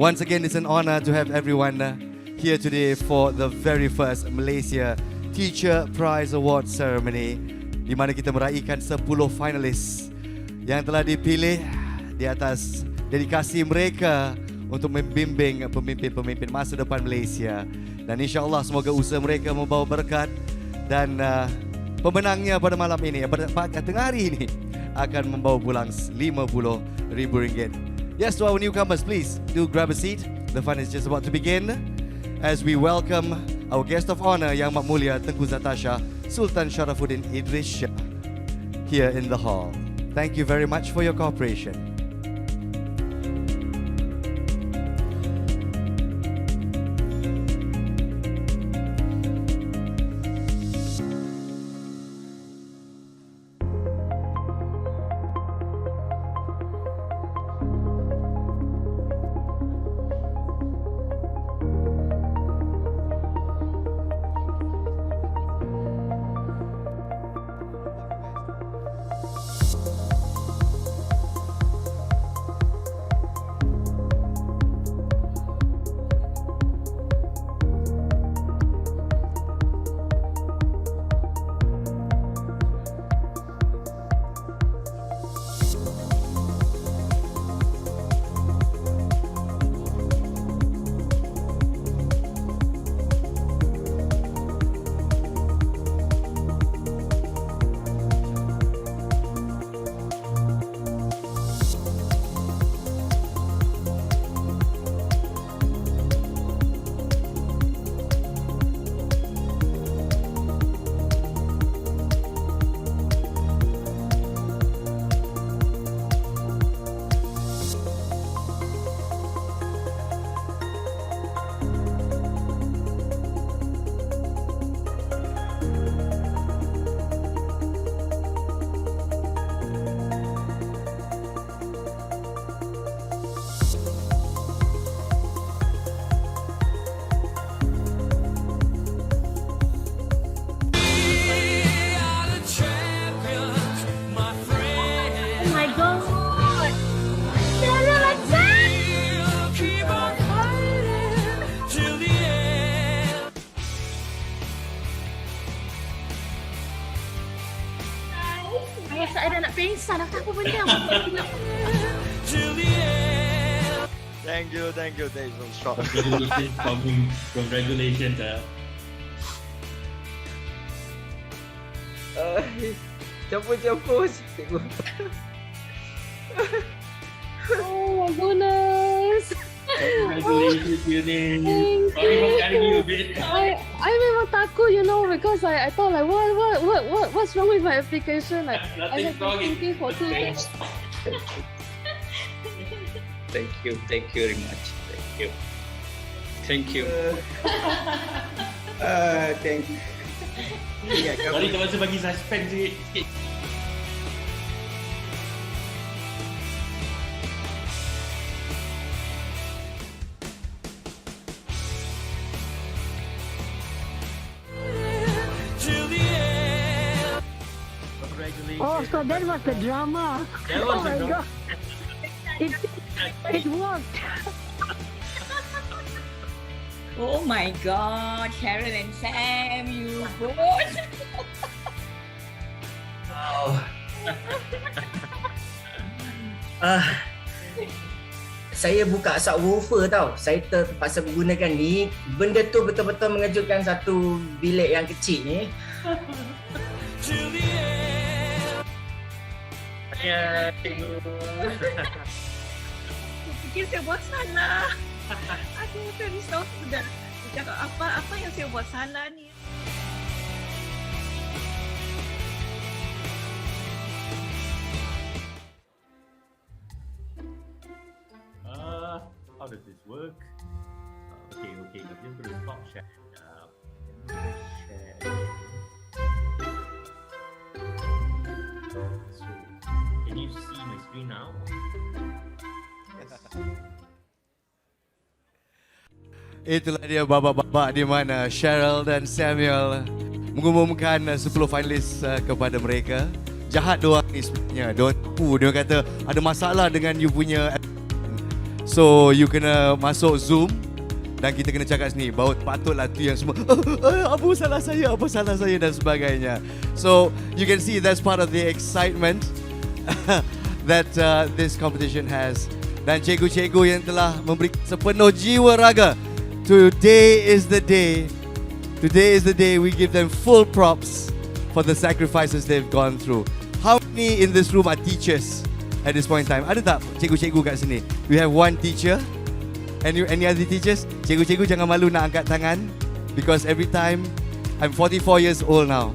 Once again, it's an honor to have everyone here today for the very first Malaysia Teacher Prize Award Ceremony, di mana kita meraihkan 10 finalis yang telah dipilih di atas dedikasi mereka untuk membimbing pemimpin-pemimpin masa depan Malaysia. Dan insya-Allah semoga usaha mereka membawa berkat dan pemenangnya pada malam ini, pada tengah hari ini akan membawa pulang RM50,000. Yes, to our newcomers, please do grab a seat. The fun is just about to begin as we welcome our guest of honor Yang Mak Mulia Tengku Zatasha Sultan Sharafuddin Idris Shah here in the hall. Thank you very much for your cooperation. Saya dah nak pingsan, apa benda? Thank you. That is so strong. Congratulations. Campur. Oh my goodness. Congratulations, Yuni. Sorry for carrying you a bit. I memang takut, because I thought like what's wrong with my application? Like I have been thinking for 2 days. Thank you very much. Thank you. Thank you. Sorry, terpaksa bagi suspense sikit. Oh, so that was the drama. That was oh the my drama. God. It worked. Oh my God, Sharon and Sam, you both. Saya buka subwoofer tau. Saya terpaksa menggunakan ni. Benda tu betul-betul mengejutkan satu bilik yang kecil ni. Ya, Aku fikir saya buat salah. Aku macam risau sudah. Cakap apa yang saya buat salah ni? How does this work? Okay. I'm just going to stop share. So, can you see my screen now? Itulah dia babak-babak di mana Cheryl dan Samuel mengumumkan 10 finalis kepada mereka. Jahat diorang ni sebenarnya. Diorang tipu. Dia kata ada masalah dengan you punya. So you kena masuk Zoom dan kita kena cakap sini bahawa patutlah tu yang semua apa salah saya dan sebagainya. So you can see that's part of the excitement that this competition has. Dan cikgu-cikgu yang telah memberi sepenuh jiwa raga. Today is the day we give them full props for the sacrifices they've gone through. How many in this room are teachers at this point in time? Ada tak cikgu-cikgu kat sini? We have one teacher. Any other teachers? Cikgu-cikgu jangan malu nak angkat tangan, because every time, I'm 44 years old now,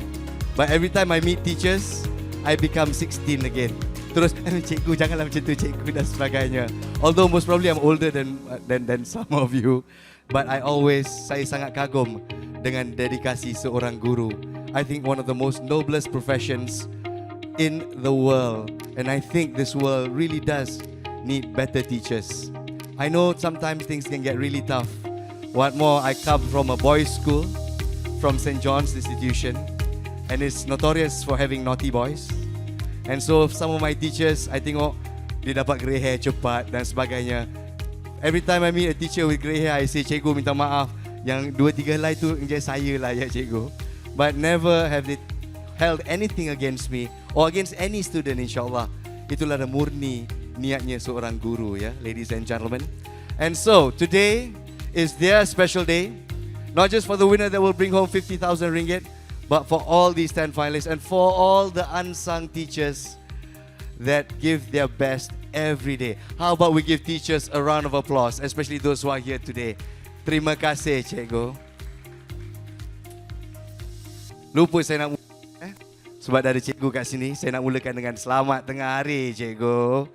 but every time I meet teachers, I become 16 again. Terus cikgu janganlah macam tu cikgu dan sebagainya. Although most probably I'm older than some of you, but saya sangat kagum dengan dedikasi seorang guru. I think one of the most noblest professions in the world, and I think this world really does need better teachers. I know sometimes things can get really tough. What more, I come from a boys' school, from St. John's Institution, and it's notorious for having naughty boys. And so some of my teachers, I tengok dia dapat grey hair cepat dan sebagainya. Every time I meet a teacher with grey hair, I say, cikgu minta maaf, yang 2-3 helai tu je saya lah ya cikgu. But never have they held anything against me or against any student, insyaAllah. Itulah murni niatnya seorang guru, ya, ladies and gentlemen. And so today is their special day, not just for the winner that will bring home 50,000 ringgit, but for all these 10 finalists and for all the unsung teachers that give their best every day. How about we give teachers a round of applause, especially those who are here today. Terima kasih cikgu. Lupa saya nak sebab dah ada cikgu kat sini, saya nak mulakan dengan selamat tengah hari cikgu.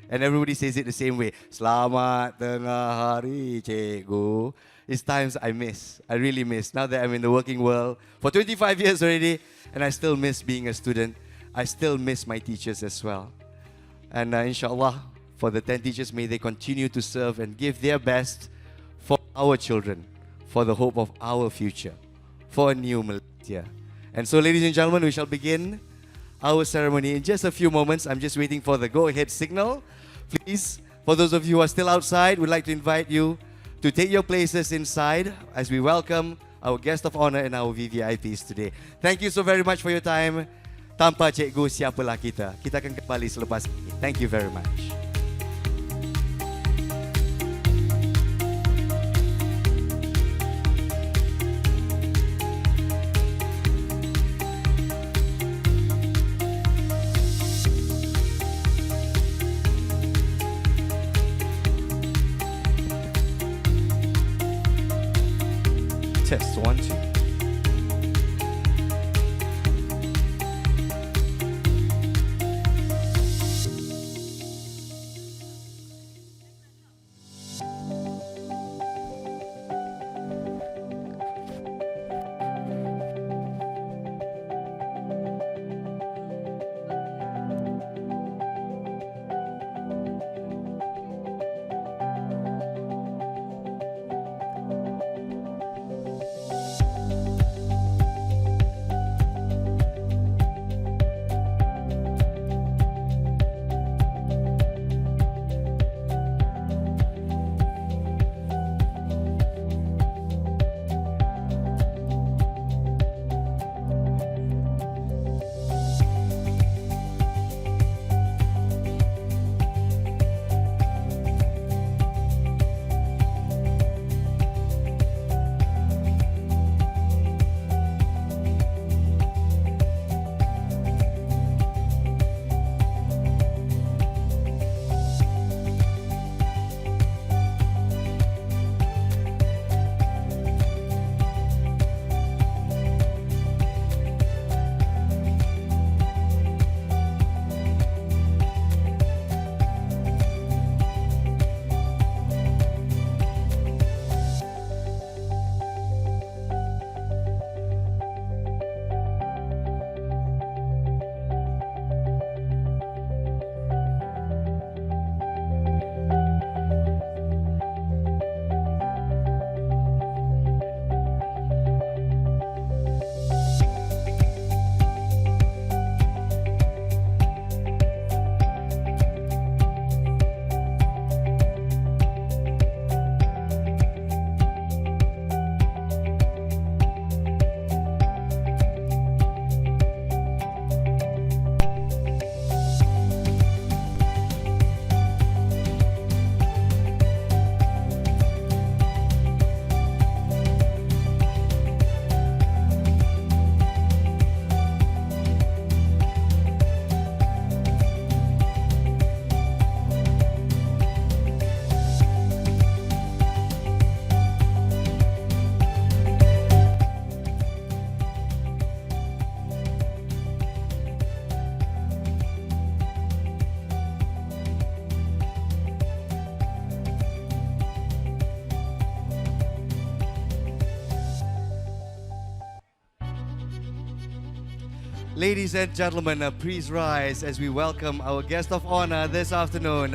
And everybody says it the same way. Selamat tengah hari cikgu. It's times I miss. I really miss. Now that I'm in the working world for 25 years already, and I still miss being a student. I still miss my teachers as well. And inshallah, for the 10 teachers, may they continue to serve and give their best for our children, for the hope of our future, for a new Malaysia. And so, ladies and gentlemen, we shall begin our ceremony in just a few moments. I'm just waiting for the go-ahead signal. Please, for those of you who are still outside, we'd like to invite you to take your places inside as we welcome our guest of honor and our VVIPs today. Thank you so very much for your time. Tanpa cikgu, siapalah kita? Kita akan kembali selepas ini. Thank you very much. Test 1, 2. Ladies and gentlemen, please rise as we welcome our guest of honor this afternoon.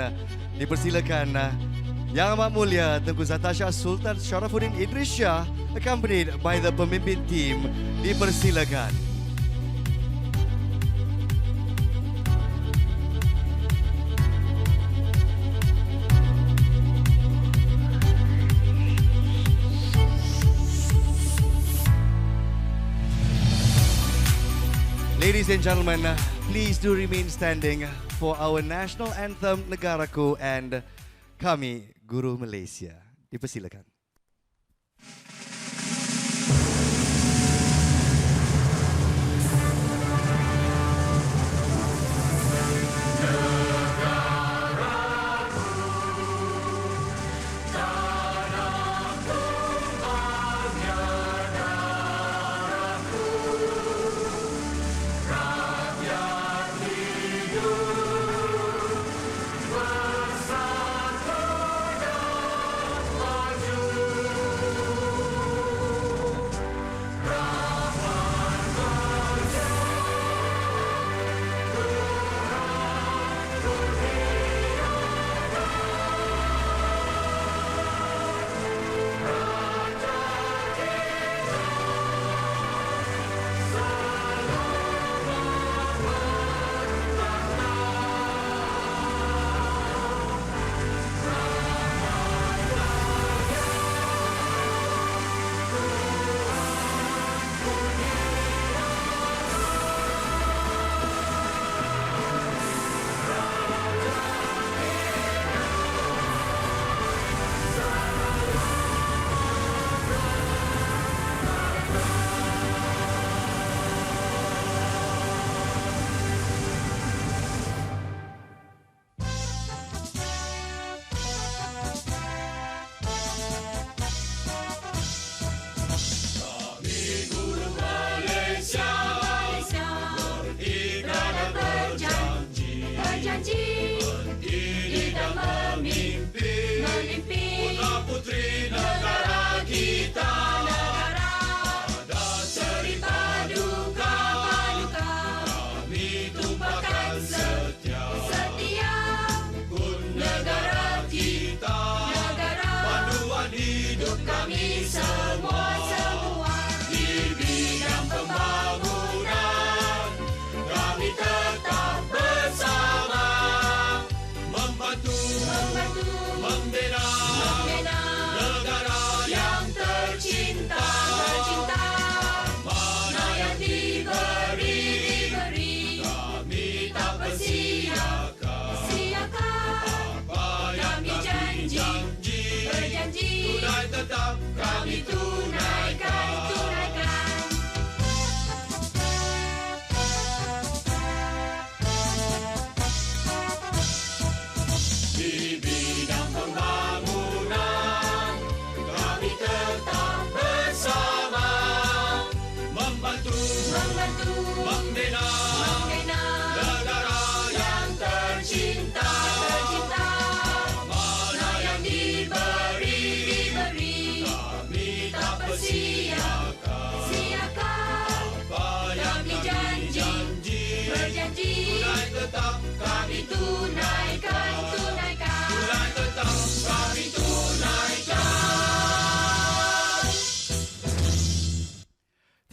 Dipersilakan Yang Amat Mulia Tengku Zatasha Sultan Sharafuddin Idris Shah, accompanied by the pemimpin team. Dipersilakan. Ladies and gentlemen, please do remain standing for our national anthem Negaraku and kami Guru Malaysia. Dipersilakan.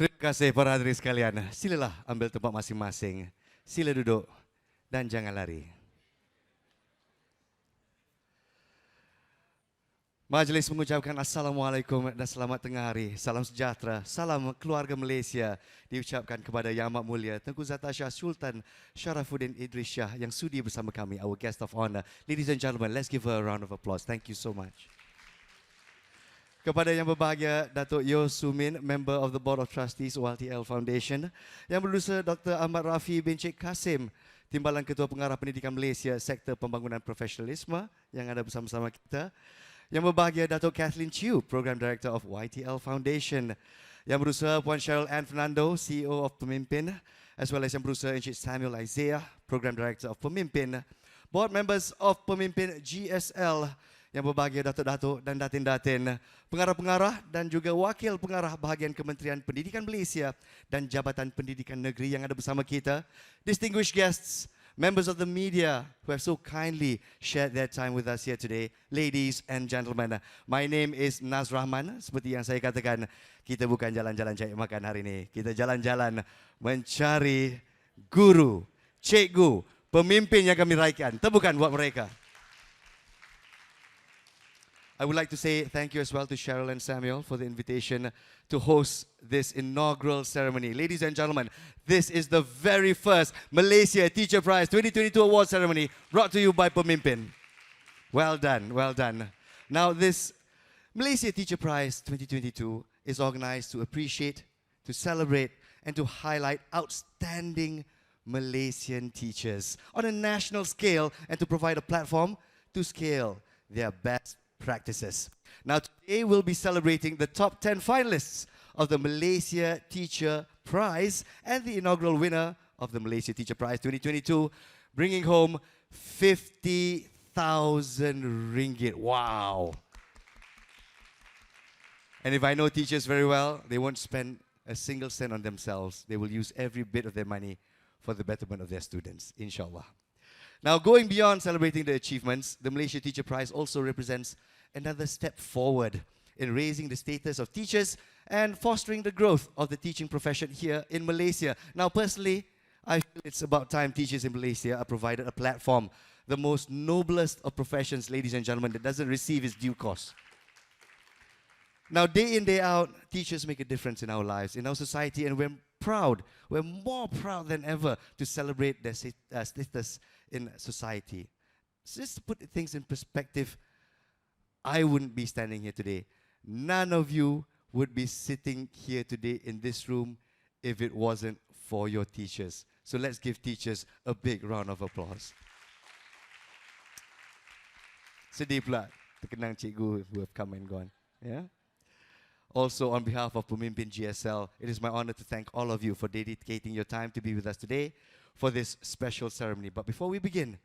Terima kasih para hadirin sekalian. Silalah ambil tempat masing-masing. Sila duduk dan jangan lari. Majlis mengucapkan Assalamualaikum dan selamat tengah hari. Salam sejahtera, salam keluarga Malaysia diucapkan kepada Yang Amat Mulia Tengku Zatasha Sultan Sharafuddin Idris Shah yang sudi bersama kami, our guest of honor. Ladies and gentlemen, let's give her a round of applause. Thank you so much. Kepada yang berbahagia, Datuk Yo Sumin, Member of the Board of Trustees YTL Foundation. Yang berdusa Dr. Ahmad Rafi bin Cik Kasim, Timbalan Ketua Pengarah Pendidikan Malaysia, Sektor Pembangunan Profesionalisme yang ada bersama-sama kita. Yang berbahagia, Datuk Kathleen Chew, Program Director of YTL Foundation. Yang berusaha Puan Cheryl Ann Fernando, CEO of Pemimpin, as well as yang berusaha Encik Samuel Isaiah, Program Director of Pemimpin. Board members of Pemimpin GSL, yang berbahagia datuk-datuk dan datin-datin, pengarah-pengarah dan juga wakil pengarah bahagian Kementerian Pendidikan Malaysia dan Jabatan Pendidikan Negeri yang ada bersama kita, distinguished guests, members of the media who have so kindly shared their time with us here today, ladies and gentlemen. My name is Naz Rahman. Seperti yang saya katakan, kita bukan jalan-jalan cari makan hari ini. Kita jalan-jalan mencari guru, cikgu, pemimpin yang kami raikan. Tepukan buat mereka. I would like to say thank you as well to Cheryl and Samuel for the invitation to host this inaugural ceremony. Ladies and gentlemen, this is the very first Malaysia Teacher Prize 2022 Award Ceremony brought to you by Pemimpin. Well done, well done. Now this Malaysia Teacher Prize 2022 is organized to appreciate, to celebrate, and to highlight outstanding Malaysian teachers on a national scale and to provide a platform to scale their best practices. Now today we'll be celebrating the top 10 finalists of the Malaysia Teacher Prize and the inaugural winner of the Malaysia Teacher Prize 2022, bringing home 50,000 ringgit. Wow. And if I know teachers very well, they won't spend a single cent on themselves. They will use every bit of their money for the betterment of their students, inshallah. Now, going beyond celebrating the achievements, the Malaysia Teacher Prize also represents another step forward in raising the status of teachers and fostering the growth of the teaching profession here in Malaysia. Now, personally, I feel it's about time teachers in Malaysia are provided a platform, the most noblest of professions, ladies and gentlemen, that doesn't receive its due cost. Now, day in, day out, teachers make a difference in our lives, in our society, and we're proud, we're more proud than ever to celebrate their status in society. So just to put things in perspective, I wouldn't be standing here today. None of you would be sitting here today in this room if it wasn't for your teachers. So let's give teachers a big round of applause. Sedih pula terkenang cikgu who have come and gone. Yeah. Also, on behalf of PEMIMPIN GSL, it is my honor to thank all of you for dedicating your time to be with us today for this special ceremony. But before we begin,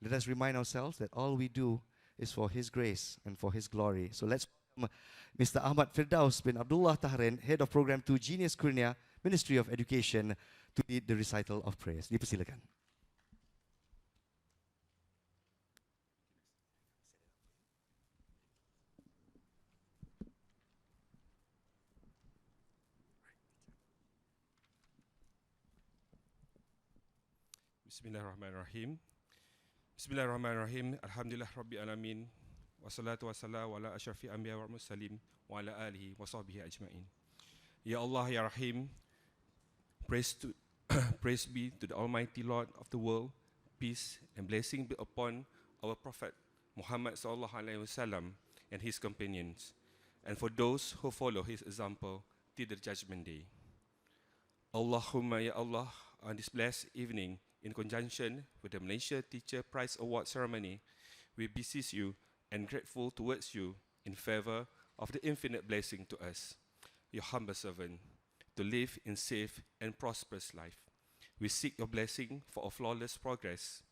let us remind ourselves that all we do is for His grace and for His glory. So let's welcome Mr. Ahmad Firdaus bin Abdullah Taharin, Head of Program 2 Genius Kurnia, Ministry of Education, to lead the recital of prayers. Dipersilakan. Bismillahirrahmanirrahim. Bismillahirrahmanirrahim. Alhamdulillah Rabbil Alamin. Wassalatu wassalamu ala asyrafil anbiya wal mursalin wa ala alihi wa sahbihi ajma'in. Ya Allah, Ya Rahim, praise be to the Almighty Lord of the world. Peace and blessing be upon our Prophet Muhammad sallallahu alaihi wasallam and his companions, and for those who follow his example till the judgment day. Allahumma ya Allah, on this blessed evening, in conjunction with the Malaysia Teacher Prize Award Ceremony, we beseech you and grateful towards you in favor of the infinite blessing to us, your humble servant, to live in safe and prosperous life. We seek your blessing for a flawless progress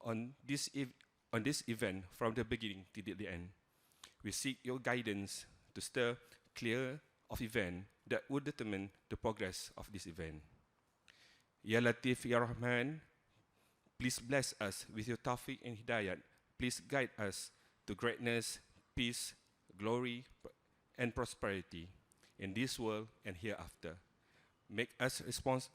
on this event from the beginning to the end. We seek your guidance to steer clear of event that would determine the progress of this event. Ya Latif, Ya Rahman, please bless us with your tawfiq and hidayat. Please guide us to greatness, peace, glory, and prosperity in this world and hereafter. Make us responsible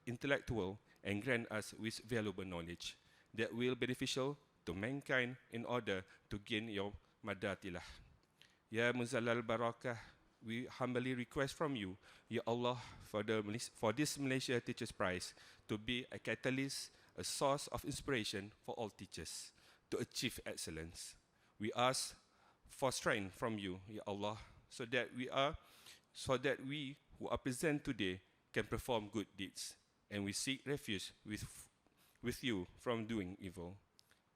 intellectual and grant us with valuable knowledge that will be beneficial to mankind in order to gain your madatilah. Ya Muzallal Barakah, we humbly request from you, Ya Allah, for this Malaysia Teachers Prize to be a catalyst, a source of inspiration for all teachers to achieve excellence. We ask for strength from you, Ya Allah, so that we who are present today can perform good deeds, and we seek refuge with you from doing evil.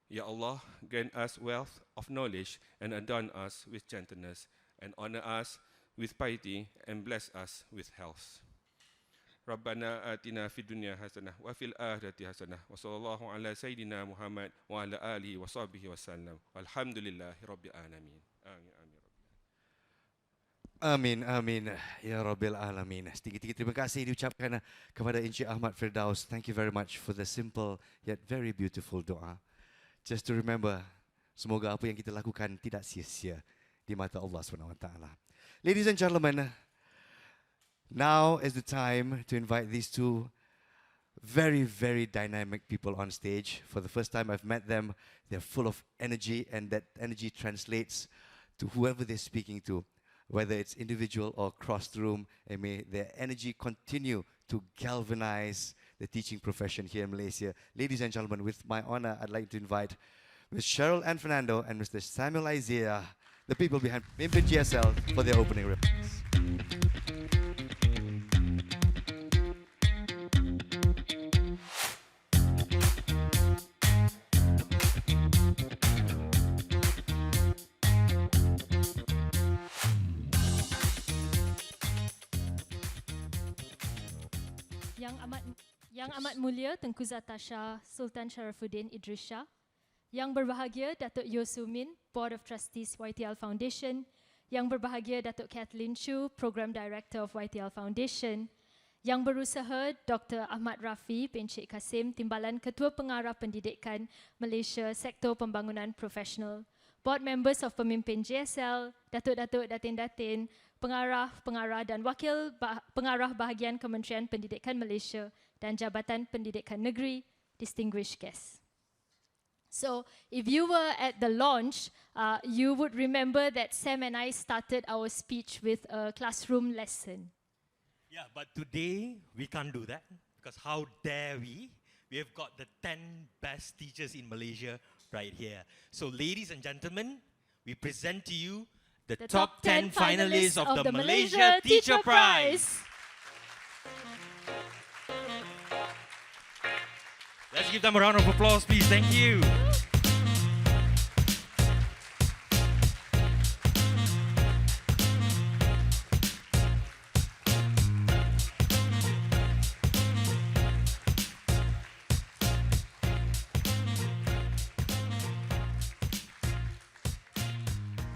Ya Allah, grant us wealth of knowledge and adorn us with gentleness, and honor us with piety and bless us with health. Rabbana atina fid dunya hasanah wa fil akhirati hasanah wa sallallahu ala sayyidina Muhammad wa ala alihi wa sahbihi wasallam. Walhamdulillahi rabbil alamin. Amin amin. Amin, amin. Ya Rabbil Alamin. Setinggi-tinggi terima kasih diucapkan kepada Encik Ahmad Firdaus. Thank you very much for the simple yet very beautiful doa. Just to remember, semoga apa yang kita lakukan tidak sia-sia di mata Allah SWT. Ladies and gentlemen, now is the time to invite these two very, very dynamic people on stage. For the first time I've met them, they're full of energy, and that energy translates to whoever they're speaking to, whether it's individual or across the room, and may their energy continue to galvanize the teaching profession here in Malaysia. Ladies and gentlemen, with my honor, I'd like to invite Ms. Cheryl and Fernando and Mr. Samuel Isaiah, the people behind PEMIMPIN GSL, for their opening remarks. Yang amat mulia Tengku Zata Shah Sultan Sharafuddin Idris Shah, Yang berbahagia Datuk Yosumin, Board of Trustees YTL Foundation, Yang berbahagia Datuk Kathleen Chu, Program Director of YTL Foundation, Yang berusaha Dr. Ahmad Rafi bin Sheikh Kasim, Timbalan Ketua Pengarah Pendidikan Malaysia Sektor Pembangunan Profesional, Board Members of Pemimpin GSL, Datuk-Datuk, Datin-Datin, Pengarah-pengarah dan Wakil Pengarah Bahagian Kementerian Pendidikan Malaysia dan Jabatan Pendidikan Negeri, distinguished guests. So, if you were at the launch, you would remember that Sam and I started our speech with a classroom lesson. Yeah, but today we can't do that, because how dare we? We have got the 10 best teachers in Malaysia right here. So, ladies and gentlemen, we present to you the top 10 finalists of the Malaysia Teacher Prize. Let's give them a round of applause, please. Thank you.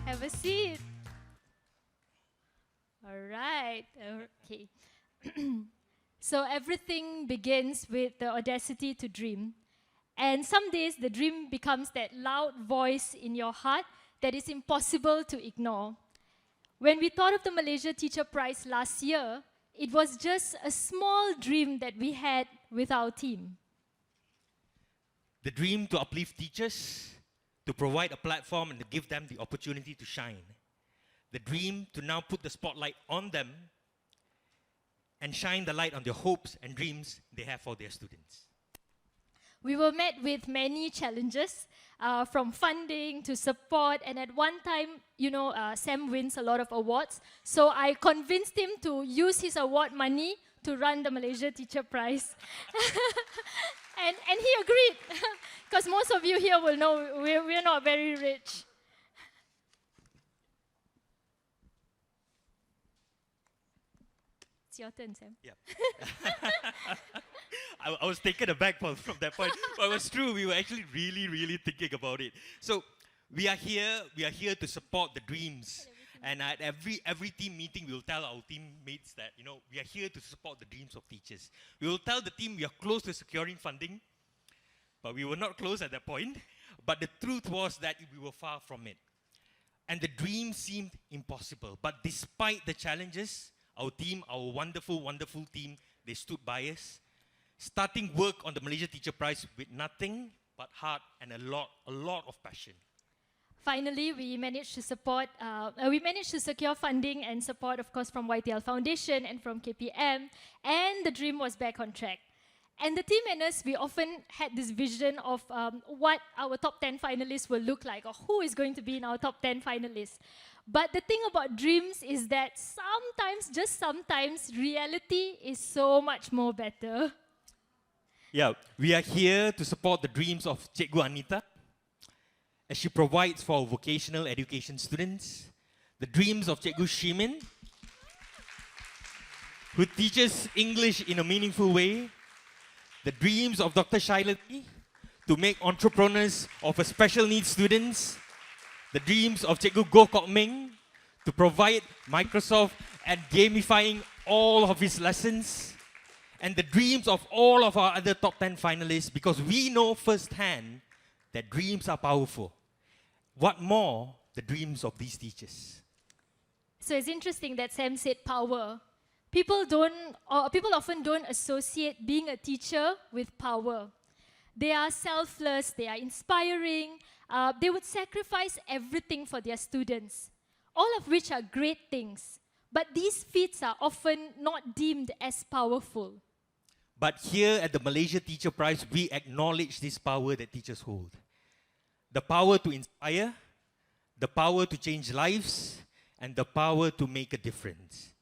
Have a seat. All right. Okay. So everything begins with the audacity to dream. And some days the dream becomes that loud voice in your heart that is impossible to ignore. When we thought of the Malaysia Teacher Prize last year, it was just a small dream that we had with our team. The dream to uplift teachers, to provide a platform and to give them the opportunity to shine. The dream to now put the spotlight on them and shine the light on their hopes and dreams they have for their students. We were met with many challenges, from funding to support, and at one time, Sam wins a lot of awards, so I convinced him to use his award money to run the Malaysia Teacher Prize. and he agreed, because most of you here will know we're not very rich. It's your turn, Sam. Yeah. I was taken aback from that point, but it was true. We were actually really thinking about it. So we are here to support the dreams. And at every team meeting, we will tell our teammates that, we are here to support the dreams of teachers. We will tell the team we are close to securing funding, but we were not close at that point. But the truth was that we were far from it. And the dream seemed impossible. But despite the challenges, our team, our wonderful team, they stood by us, starting work on the Malaysia Teacher Prize with nothing but heart and a lot of passion. Finally, we managed to secure funding and support, of course, from YTL Foundation and from KPM, and the dream was back on track. And the team and us, we often had this vision of what our top 10 finalists will look like, or who is going to be in our top 10 finalists. But the thing about dreams is that sometimes, just sometimes, reality is so much more better. Yeah, we are here to support the dreams of Cikgu Anita, as she provides for our vocational education students, the dreams of Cikgu Shimin, who teaches English in a meaningful way, the dreams of Dr. Shailati to make entrepreneurs of a special needs students, the dreams of Cikgu Goh Kok Meng to provide Microsoft and gamifying all of his lessons, and the dreams of all of our other top 10 finalists, because we know firsthand that dreams are powerful. What more, the dreams of these teachers. So it's interesting that Sam said power. People often don't associate being a teacher with power. They are selfless, they are inspiring, they would sacrifice everything for their students, all of which are great things. But these feats are often not deemed as powerful. But here at the Malaysia Teacher Prize, we acknowledge this power that teachers hold. The power to inspire, the power to change lives, and the power to make a difference.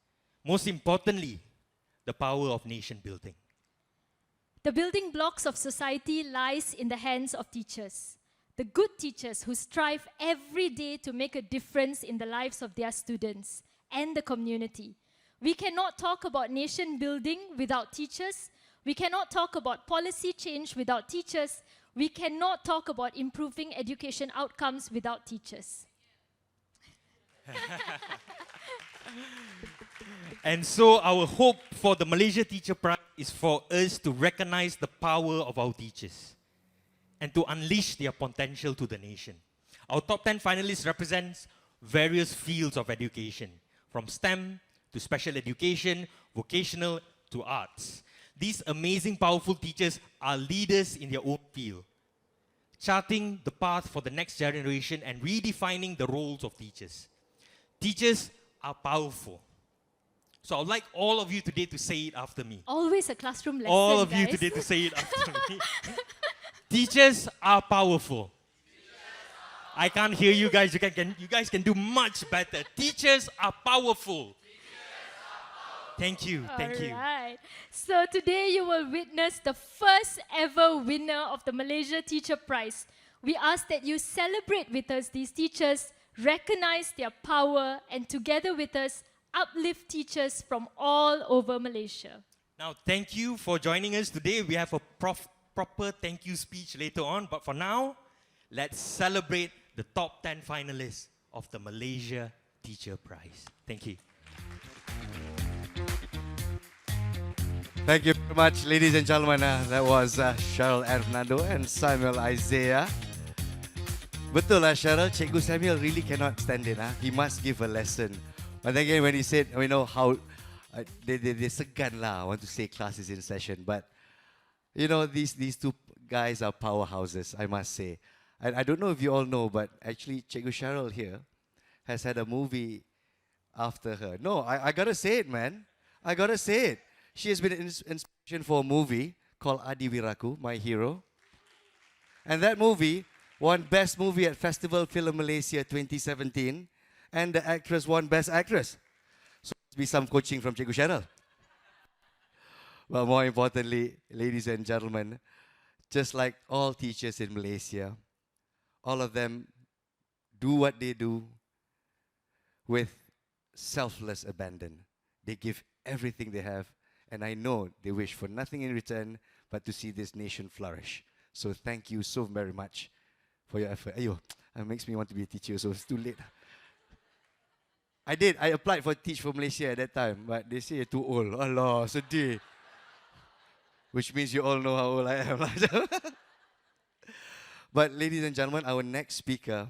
Most importantly, the power of nation building. The building blocks of society lies in the hands of teachers. The good teachers who strive every day to make a difference in the lives of their students and the community. We cannot talk about nation building without teachers. We cannot talk about policy change without teachers. We cannot talk about improving education outcomes without teachers. And so our hope for the Malaysia Teacher Prize is for us to recognize the power of our teachers and to unleash their potential to the nation. Our top 10 finalists represent various fields of education, from STEM to special education, vocational to arts. These amazing, powerful teachers are leaders in their own field, charting the path for the next generation and redefining the roles of teachers. Teachers are powerful. So I'd like all of you today to say it after me. Always a classroom lesson, All of you guys. today to say it after me. Teachers are powerful. I can't hear you guys. You guys can do much better. Teachers are powerful. Thank you. Thank you. All right. So today you will witness the first ever winner of the Malaysia Teacher Prize. We ask that you celebrate with us these teachers, recognize their power, and together with us, uplift teachers from all over Malaysia. Now, thank you for joining us today. We have a proper thank you speech later on. But for now, let's celebrate the top 10 finalists of the Malaysia Teacher Prize. Thank you. Thank you very much, ladies and gentlemen. That was Cheryl and Fernando and Samuel Isaiah. Betul lah, Cheryl. Cikgu Samuel really cannot stand it. He must give a lesson. But then again, when he said, you know, how they segan lah, I want to say classes in session. But, you know, these two guys are powerhouses, I must say. And I don't know if you all know, but actually, Cikgu Cheryl here has had a movie after her. No, I gotta say it, man. I gotta say it. She has been an inspiration for a movie called Adi Wiraku, My Hero. And that movie won Best Movie at Festival Film Malaysia 2017. And the actress won Best Actress. So must be some coaching from Cikgu Cheryl. But more importantly, ladies and gentlemen, just like all teachers in Malaysia, all of them do what they do with selfless abandon. They give everything they have, and I know they wish for nothing in return but to see this nation flourish. So thank you so very much for your effort. Ayo, it makes me want to be a teacher, so it's too late. I did. I applied for Teach for Malaysia at that time, but they say you're too old. Allah, sedih. Which means you all know how old I am. But ladies and gentlemen, our next speaker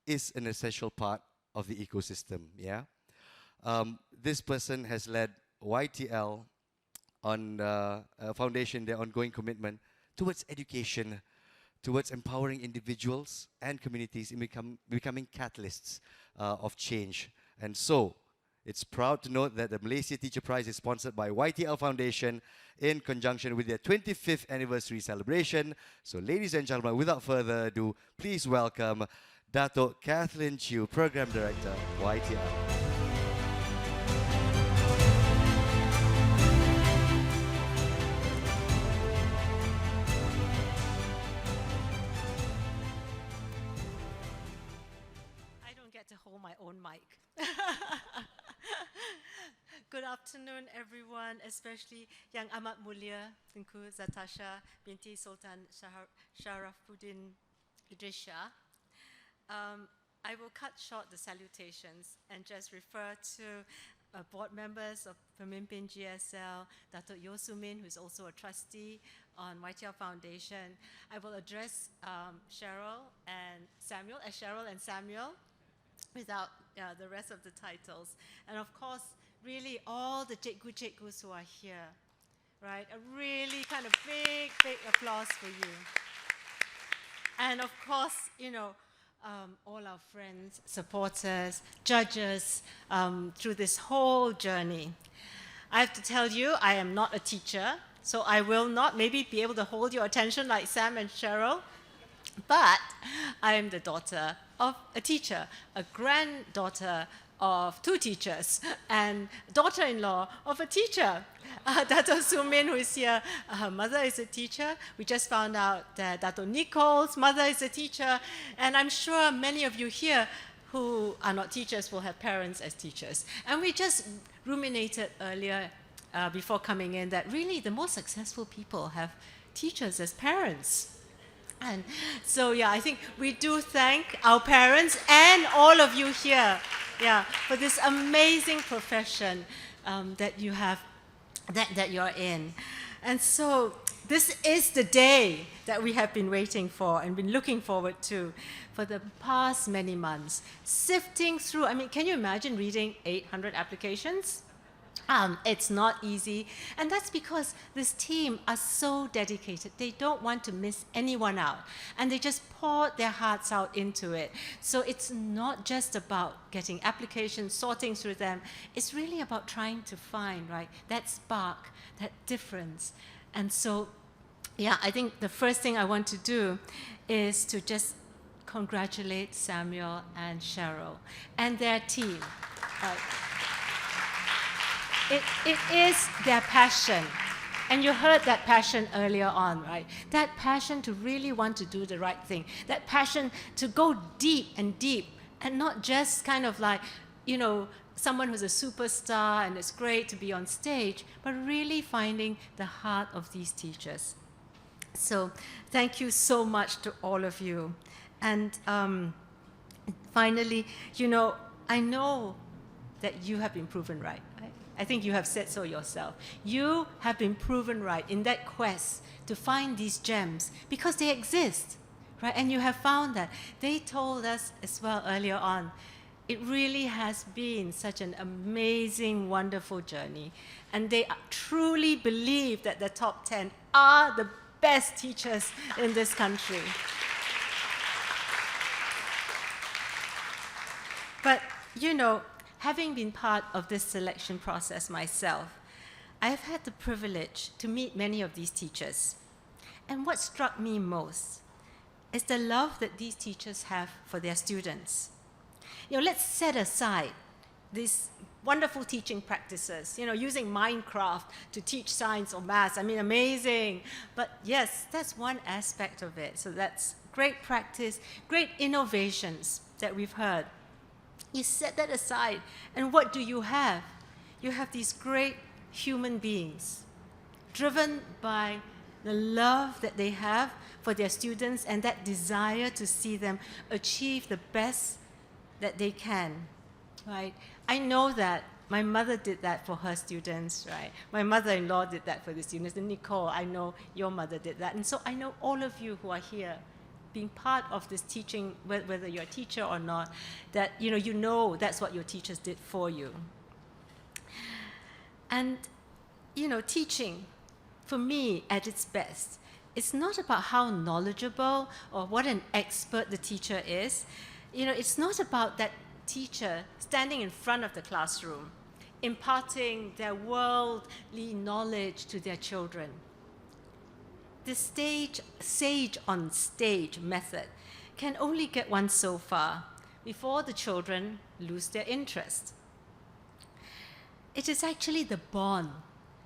is an essential part of the ecosystem. Yeah, this person has led YTL on Foundation, their ongoing commitment towards education, towards empowering individuals and communities in becoming catalysts of change. And so, it's proud to note that the Malaysia Teacher Prize is sponsored by YTL Foundation in conjunction with their 25th anniversary celebration. So, ladies and gentlemen, without further ado, please welcome Dato' Kathleen Chew, Program Director, YTL. To hold my own mic. Good afternoon, everyone, especially Yang Amat Mulia Tengku Zatasha binti Sultan Sharafuddin Idrisha. I will cut short the salutations and just refer to board members of PEMIMPIN GSL, Dato' Yosumin, who is also a trustee on YTL Foundation. I will address Cheryl and Samuel as Cheryl and Samuel without the rest of the titles. And of course, really all the cikgu-cikgus who are here, right? A really kind of big, big applause for you. And of course, you know, all our friends, supporters, judges through this whole journey. I have to tell you, I am not a teacher, so I will not maybe be able to hold your attention like Sam and Cheryl, but I am the daughter of a teacher, a granddaughter of 2 teachers, and daughter-in-law of a teacher. Dato' Sumin, who is here, her mother is a teacher. We just found out that Dato' Nicole's mother is a teacher, and I'm sure many of you here who are not teachers will have parents as teachers. And we just ruminated earlier before coming in that really the most successful people have teachers as parents. And so, yeah, I think we do thank our parents and all of you here, for this amazing profession that you have, that you're in. And so, this is the day that we have been waiting for and been looking forward to for the past many months. Sifting through, I mean, can you imagine reading 800 applications? It's not easy, and that's because this team are so dedicated. They don't want to miss anyone out, and they just pour their hearts out into it. So it's not just about getting applications, sorting through them. It's really about trying to find, right, that spark, that difference. And so, yeah, I think the first thing I want to do is to just congratulate Samuel and Cheryl and their team. It is their passion. And you heard that passion earlier on, right? That passion to really want to do the right thing. That passion to go deep and not just kind of like, you know, someone who's a superstar and it's great to be on stage, but really finding the heart of these teachers. So thank you so much to all of you. And finally, you know, I know that you have been proven right. I think you have said so yourself. You have been proven right in that quest to find these gems because they exist, right? And you have found that. They told us as well earlier on, it really has been such an amazing, wonderful journey. And they truly believe that the top 10 are the best teachers in this country. But, you know, having been part of this selection process myself, I have had the privilege to meet many of these teachers. And what struck me most is the love that these teachers have for their students. You know, let's set aside these wonderful teaching practices, you know, using Minecraft to teach science or maths. I mean, amazing. But yes, that's one aspect of it. So that's great practice, great innovations that we've heard. You set that aside, and what do you have? You have these great human beings, driven by the love that they have for their students and that desire to see them achieve the best that they can, right? I know that my mother did that for her students, right? My mother-in-law did that for the students, and Nicole, I know your mother did that. And so I know all of you who are here being part of this teaching, whether you're a teacher or not, that you know that's what your teachers did for you. And you know, teaching, for me, at its best, it's not about how knowledgeable or what an expert the teacher is. You know, it's not about that teacher standing in front of the classroom, imparting their worldly knowledge to their children. The sage on stage method can only get one so far before the children lose their interest. It is actually the bond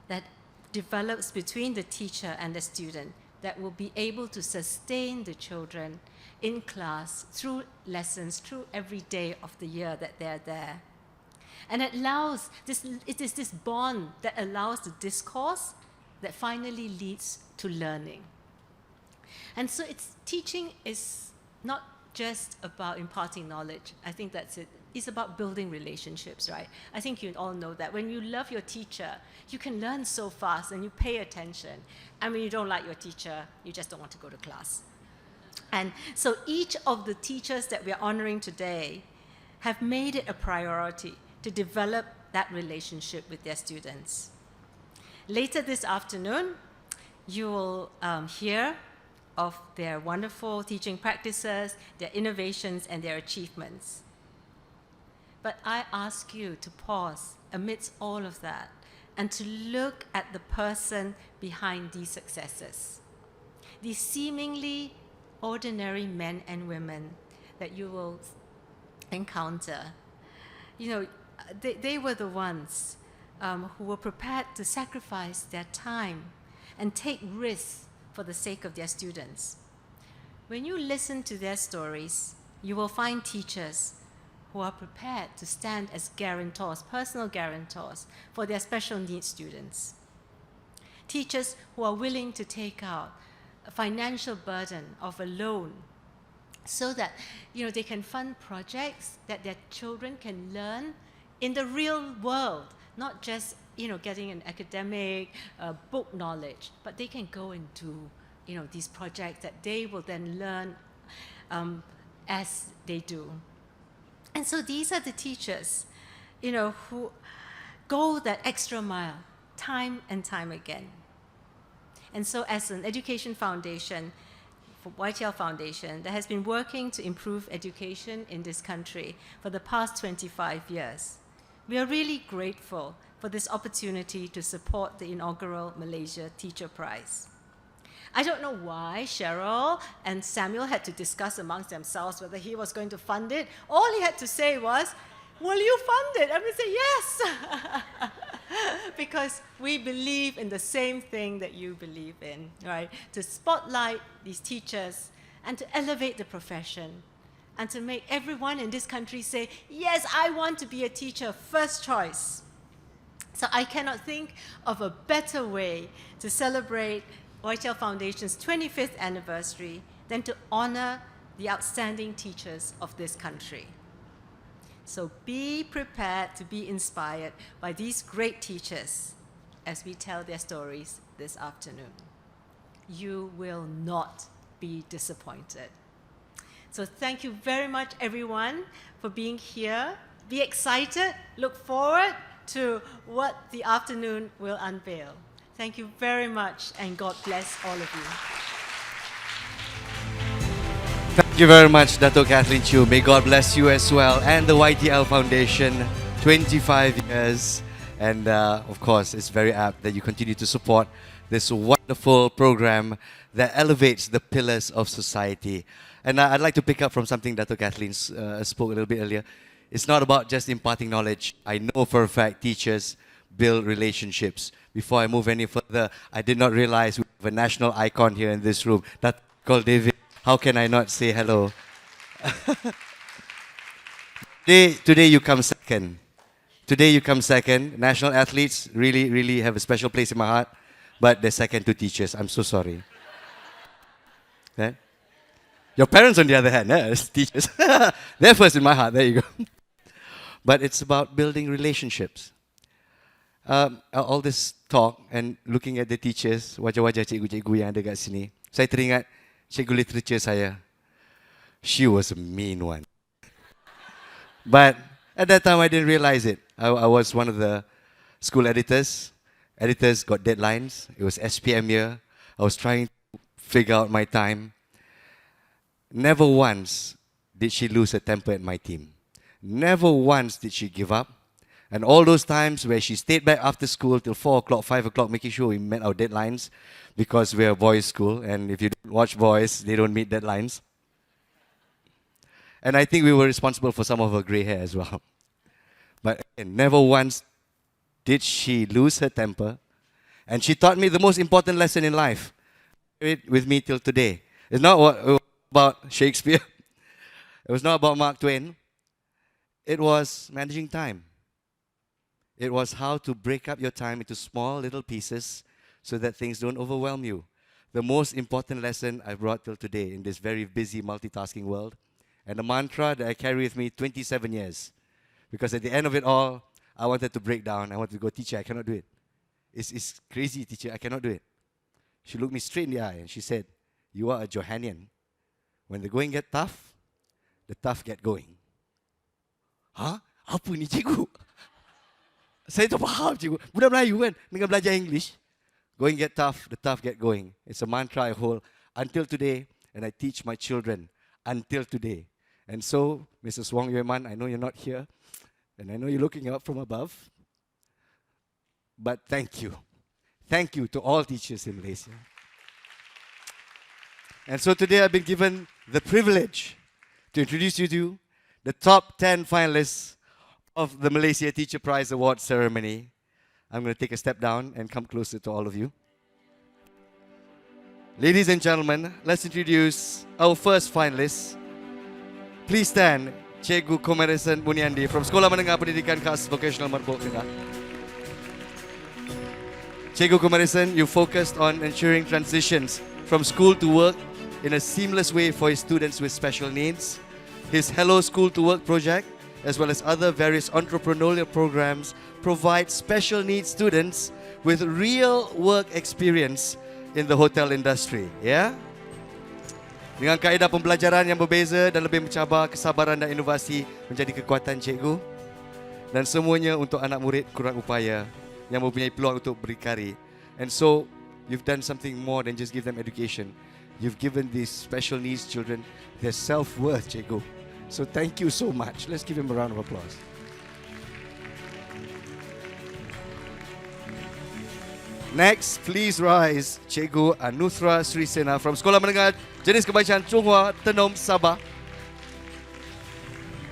that develops between the teacher and the student that will be able to sustain the children in class through lessons, through every day of the year that they're there. And it is this bond that allows the discourse that finally leads to learning. And so teaching is not just about imparting knowledge. I think that's it. It's about building relationships, right? I think you all know that. When you love your teacher, you can learn so fast and you pay attention. And when you don't like your teacher, you just don't want to go to class. And so each of the teachers that we're honoring today have made it a priority to develop that relationship with their students. Later this afternoon, you will hear of their wonderful teaching practices, their innovations, and their achievements. But I ask you to pause amidst all of that and to look at the person behind these successes. These seemingly ordinary men and women that you will encounter. You know, they were the ones who were prepared to sacrifice their time and take risks for the sake of their students. When you listen to their stories, you will find teachers who are prepared to stand as guarantors, personal guarantors, for their special needs students. Teachers who are willing to take out a financial burden of a loan so that they can fund projects that their children can learn in the real world, not just getting an academic book knowledge, but they can go and do these projects that they will then learn as they do. And so these are the teachers, who go that extra mile time and time again. And so as an education foundation, for YTL Foundation, that has been working to improve education in this country for the past 25 years, we are really grateful for this opportunity to support the inaugural Malaysia Teacher Prize. I don't know why Cheryl and Samuel had to discuss amongst themselves whether he was going to fund it. All he had to say was, "Will you fund it?" And we say, "Yes," because we believe in the same thing that you believe in, right? To spotlight these teachers and to elevate the profession and to make everyone in this country say, "Yes, I want to be a teacher, first choice." So I cannot think of a better way to celebrate YTL Foundation's 25th anniversary than to honor the outstanding teachers of this country. So be prepared to be inspired by these great teachers as we tell their stories this afternoon. You will not be disappointed. So thank you very much, everyone, for being here. Be excited. Look forward to what the afternoon will unveil. Thank you very much, and God bless all of you. Thank you very much, Dato' Kathleen Chu. May God bless you as well, and the YTL Foundation, 25 years. And of course, it's very apt that you continue to support this wonderful program that elevates the pillars of society. And I'd like to pick up from something Dato' Kathleen spoke a little bit earlier. It's not about just imparting knowledge. I know for a fact teachers build relationships. Before I move any further, I did not realize we have a national icon here in this room. That's called David. How can I not say hello? Today you come second. Today you come second. National athletes really, really have a special place in my heart, but they're second to teachers. I'm so sorry. Okay? Your parents, on the other hand, teachers. They're first in my heart. There you go. But it's about building relationships. All this talk and looking at the teachers, wajah-wajah cikgu-cikgu yang ada kat sini, saya teringat cikgu literature saya. She was a mean one. But at that time, I didn't realize it. I was one of the school editors. Editors got deadlines. It was SPM year. I was trying to figure out my time. Never once did she lose her temper at my team. Never once did she give up. And all those times where she stayed back after school till 4 o'clock, 5 o'clock, making sure we met our deadlines, because we're a boys' school, and if you don't watch boys, they don't meet deadlines. And I think we were responsible for some of her grey hair as well. But again, never once did she lose her temper. And she taught me the most important lesson in life. It with me till today. It's not about Shakespeare. It was not about Mark Twain. It was managing time. It was how to break up your time into small little pieces so that things don't overwhelm you. The most important lesson I brought till today in this very busy multitasking world, and a mantra that I carry with me 27 years. Because at the end of it all, I wanted to break down. I wanted to go, teacher, I cannot do it. It's crazy, teacher, I cannot do it. She looked me straight in the eye and she said, you are a Johannian. When the going get tough, the tough get going. Hah? Apa ni cikgu? Saya tak faham cikgu. Budak Melayu kan dengan belajar English. Going get tough, the tough get going. It's a mantra I hold until today, and I teach my children until today. And so, Mrs. Wong Yue Man, I know you're not here, and I know you're looking up from above, but thank you. Thank you to all teachers in Malaysia. And so today I've been given the privilege to introduce you to the top 10 finalists of the Malaysia Teacher Prize Award ceremony. I'm going to take a step down and come closer to all of you. Ladies and gentlemen, let's introduce our first finalist. Please stand, Cikgu Komarisan Buniandi from Sekolah Menengah Pendidikan Khas Vocational Merbok Kedah. Cikgu Komarisan, you focused on ensuring transitions from school to work in a seamless way for his students with special needs. His Hello School to Work project, as well as other various entrepreneurial programs, provide special needs students with real work experience in the hotel industry. Yeah? Dengan kaedah pembelajaran yang berbeza dan lebih mencabar, kesabaran dan inovasi menjadi kekuatan cikgu. Dan semuanya untuk anak murid kurang upaya yang mempunyai peluang untuk berdikari. And so, you've done something more than just give them education. You've given these special needs children their self-worth, cikgu. So thank you so much. Let's give him a round of applause. Next, please rise, Cikgu Anuthra Sri Sena from Sekolah Menengah Jenis Kebangsaan Chonghua, Tenom, Sabah.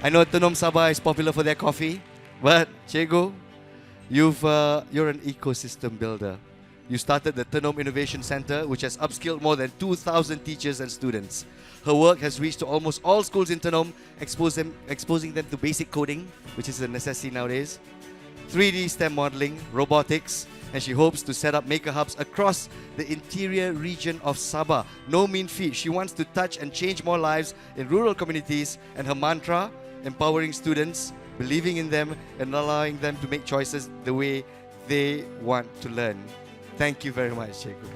I know Tenom, Sabah is popular for their coffee, but Cikgu, you're an ecosystem builder. You started the Tenom Innovation Center, which has upskilled more than 2,000 teachers and students. Her work has reached to almost all schools in Tenom, exposing them to basic coding, which is a necessity nowadays, 3D STEM modeling, robotics, and she hopes to set up maker hubs across the interior region of Sabah. No mean feat. She wants to touch and change more lives in rural communities, and her mantra, empowering students, believing in them, and allowing them to make choices the way they want to learn. Thank you very much, Cikgu.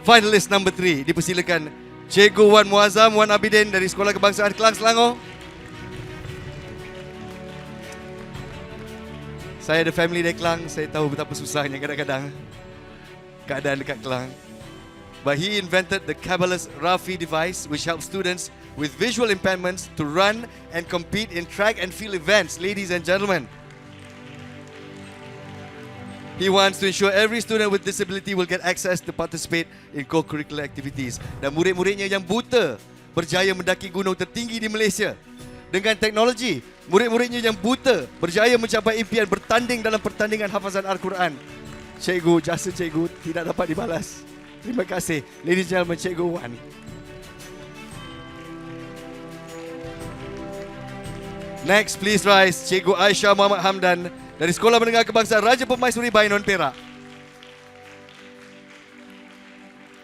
Finalist number 3, dipersilakan Cikgu Wan Muazzam Wan Abidin dari Sekolah Kebangsaan Kelang, Selangor. Saya ada family dari Kelang, saya tahu betapa susahnya kadang-kadang keadaan dekat Kelang. But he invented the Kabbalah's Rafi device, which helps students with visual impairments to run and compete in track and field events, ladies and gentlemen. He wants to ensure every student with disability will get access to participate in co-curricular activities. Dan murid-muridnya yang buta berjaya mendaki gunung tertinggi di Malaysia. Dengan teknologi, murid-muridnya yang buta berjaya mencapai impian bertanding dalam pertandingan hafazan Al-Quran. Cikgu, jasa cikgu tidak dapat dibalas. Terima kasih. Ladies and gentlemen, Cikgu Wan. Next, please rise, Cikgu Aisyah Muhammad Hamdan dari Sekolah Menengah Kebangsaan Raja Permaisuri Bainon, Perak.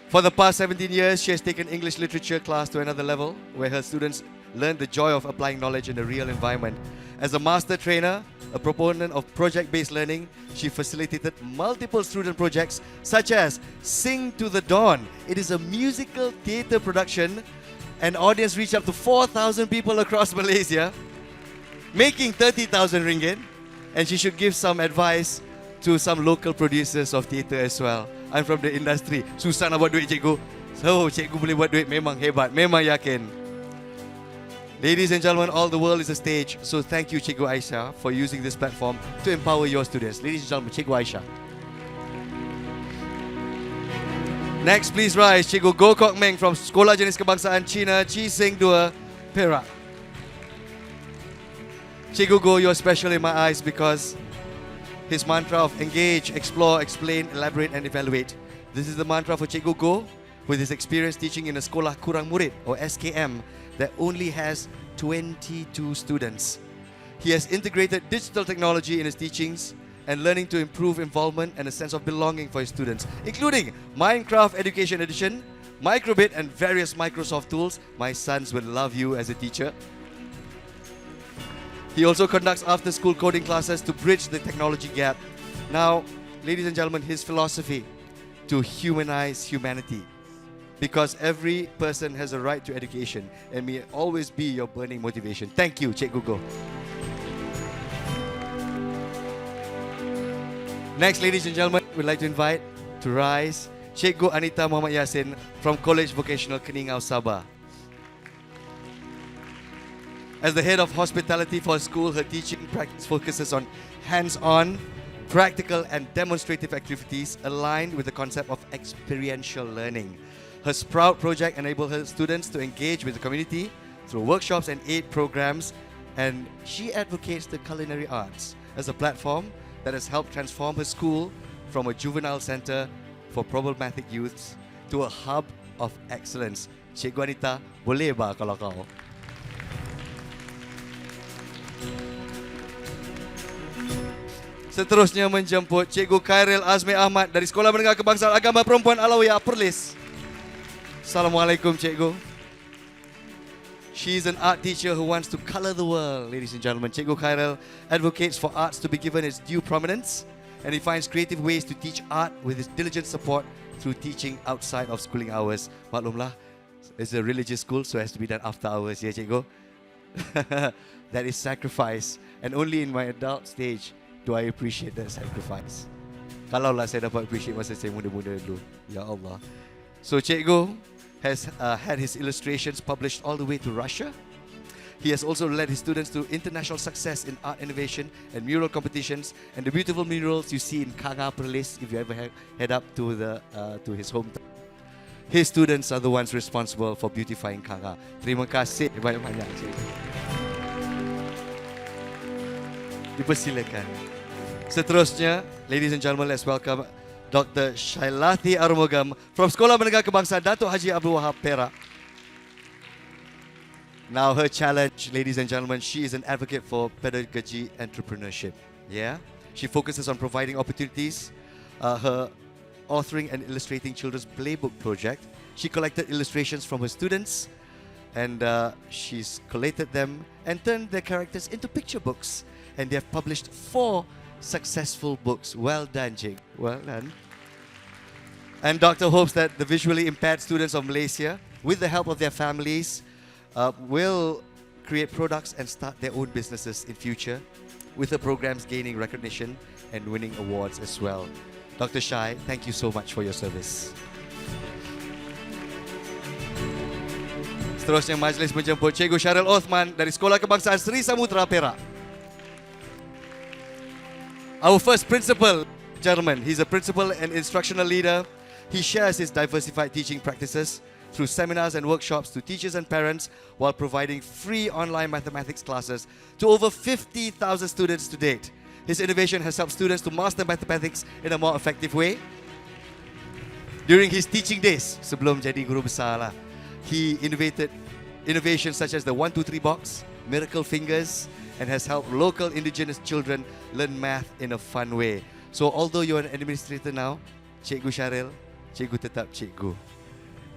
For the past 17 years, she has taken English literature class to another level, where her students learn the joy of applying knowledge in a real environment. As a master trainer, a proponent of project-based learning, she facilitated multiple student projects such as Sing to the Dawn. It is a musical theatre production. An audience reached up to 4,000 people across Malaysia, making 30,000 ringgit. And she should give some advice to some local producers of theatre as well. I'm from the industry. Susah nak buat duit, cikgu. So, cikgu boleh buat duit, memang hebat, memang yakin. Ladies and gentlemen, all the world is a stage. So thank you, Cikgu Aisyah, for using this platform to empower your students. Ladies and gentlemen, Cikgu Aisyah. Next, please rise, Cikgu Goh Kok Meng from Sekolah Jenis Kebangsaan Cina, Chi Seng 2, Perak. Cikgu Goh, you're special in my eyes because his mantra of engage, explore, explain, elaborate and evaluate. This is the mantra for Cikgu Goh, with his experience teaching in a Sekolah Kurang Murid or SKM that only has 22 students. He has integrated digital technology in his teachings and learning to improve involvement and a sense of belonging for his students, including Minecraft Education Edition, Microbit and various Microsoft tools. My sons will love you as a teacher. He also conducts after-school coding classes to bridge the technology gap. Now, ladies and gentlemen, his philosophy to humanize humanity, because every person has a right to education and may always be your burning motivation. Thank you, Cikgu Go. Next, ladies and gentlemen, we'd like to invite to rise Cikgu Anita Muhammad Yassin from College Vocational Keningau, Sabah. As the head of hospitality for a school, her teaching practice focuses on hands-on, practical and demonstrative activities aligned with the concept of experiential learning. Her Sprout project enables her students to engage with the community through workshops and aid programs, and she advocates the culinary arts as a platform that has helped transform her school from a juvenile center for problematic youths to a hub of excellence. Cikgu Anita, boleh ba kalau kau? Seterusnya menjemput Cikgu Khairil Azmi Ahmad dari Sekolah Menengah Kebangsaan Agama Perempuan Alawiyah Perlis. Assalamualaikum, Cikgu. She is an art teacher who wants to color the world, ladies and gentlemen. Cikgu Khairil advocates for arts to be given its due prominence, and he finds creative ways to teach art with his diligent support through teaching outside of schooling hours. Maklumlah, it's a religious school, so it has to be done after hours, ya, Cikgu? That is sacrifice, and only in my adult stage do I appreciate that sacrifice. Kalaulah saya dapat appreciate masa saya muda-muda dulu, ya Allah. So Cikgu has had his illustrations published all the way to Russia. He has also led his students to international success in art innovation and mural competitions, and the beautiful murals you see in Kanga Perlis, if you ever head up to his hometown. His students are the ones responsible for beautifying Kanga. Terima kasih banyak-banyak, Cikgu. Dipersilakan. Seterusnya, ladies and gentlemen, let's welcome Dr. Shailati Arumugam from Sekolah Menengah Kebangsaan Datuk Haji Abdul Wahab, Perak. Now her challenge, ladies and gentlemen, she is an advocate for pedagogy entrepreneurship. Yeah, she focuses on providing opportunities. Her authoring and illustrating children's playbook project, she collected illustrations from her students, and she's collated them and turned their characters into picture books. And they have published 4 successful books. Well done, Jake. Well done. And Dr. hopes that the visually impaired students of Malaysia, with the help of their families, will create products and start their own businesses in future, with the programs gaining recognition and winning awards as well. Dr. Shai, thank you so much for your service. Seterusnya majlis menjemput Cikgu Syaril Othman dari Sekolah Kebangsaan Seri Samudra, Perak. Our first principal, gentlemen, he's a principal and instructional leader. He shares his diversified teaching practices through seminars and workshops to teachers and parents while providing free online mathematics classes to over 50,000 students to date. His innovation has helped students to master mathematics in a more effective way. During his teaching days, sebelum jadi guru besar lah, he innovated innovations such as the 1, 2, 3 box, miracle fingers, and has helped local indigenous children learn math in a fun way. So although you're an administrator now, Cikgu Syaril, Cikgu tetap Cikgu.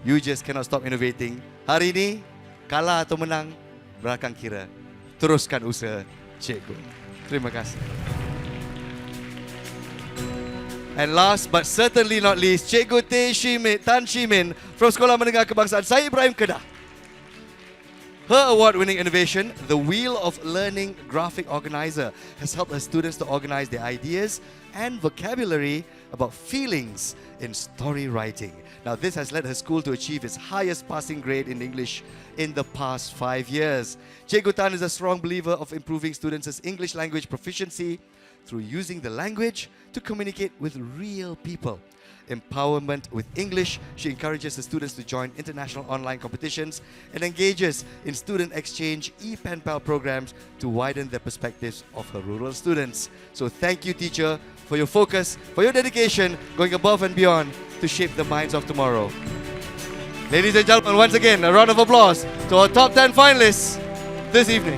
You just cannot stop innovating. Hari ini, kalah atau menang, belakang kira. Teruskan usaha, Cikgu. Terima kasih. And last but certainly not least, Cikgu Tan Shimin from Sekolah Menengah Kebangsaan Syed Ibrahim Kedah. Her award-winning innovation, the Wheel of Learning Graphic Organizer, has helped her students to organize their ideas and vocabulary about feelings in story writing. Now, this has led her school to achieve its highest passing grade in English in the past 5 years. Cikgu Tan is a strong believer of improving students' English language proficiency through using the language to communicate with real people. Empowerment with English, she encourages the students to join international online competitions and engages in student exchange e-pen pal programs to widen the perspectives of her rural students. So thank you, teacher, for your focus, for your dedication, going above and beyond to shape the minds of tomorrow. Ladies and gentlemen, once again, a round of applause to our top 10 finalists this evening.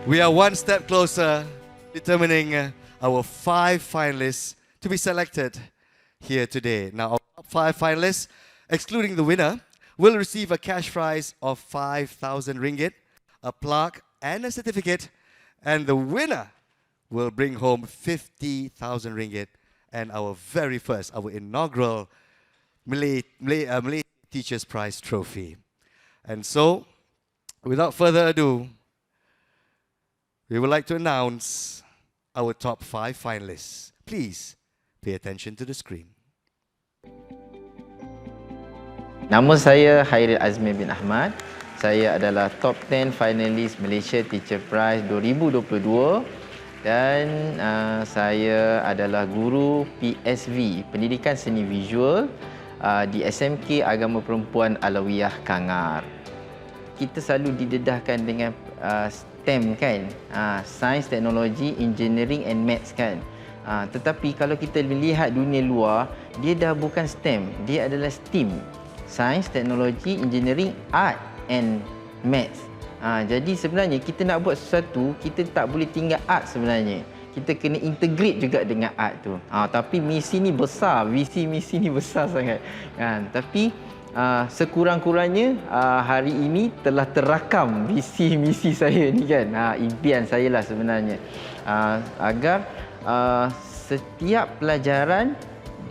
We are one step closer determining our 5 finalists to be selected here today. Now, our top 5 finalists, excluding the winner, will receive a cash prize of 5,000 ringgit, a plaque and a certificate, and the winner will bring home 50,000 ringgit and our very first, our inaugural Malay Teachers Prize trophy. And so, without further ado, we would like to announce our top 5 finalists. Please pay attention to the screen. Nama saya Hairil Azmi bin Ahmad. Saya adalah top 10 finalis Malaysia Teacher Prize 2022 dan saya adalah guru PSV, Pendidikan Seni Visual di SMK Agama Perempuan Alawiyah Kangar. Kita selalu didedahkan dengan STEM kan, Science, Technology, Engineering and Maths kan. Tetapi kalau kita melihat dunia luar, dia dah bukan STEM, dia adalah STEAM, Science, Technology, Engineering, Art and Maths. Jadi sebenarnya kita nak buat sesuatu, kita tak boleh tinggal art sebenarnya. Kita kena integrate juga dengan art tu. Tapi misi ni besar, visi misi ni besar sangat. Kan? Tapi sekurang-kurangnya hari ini telah terakam visi misi saya ni kan. Impian saya lah sebenarnya. Agar setiap pelajaran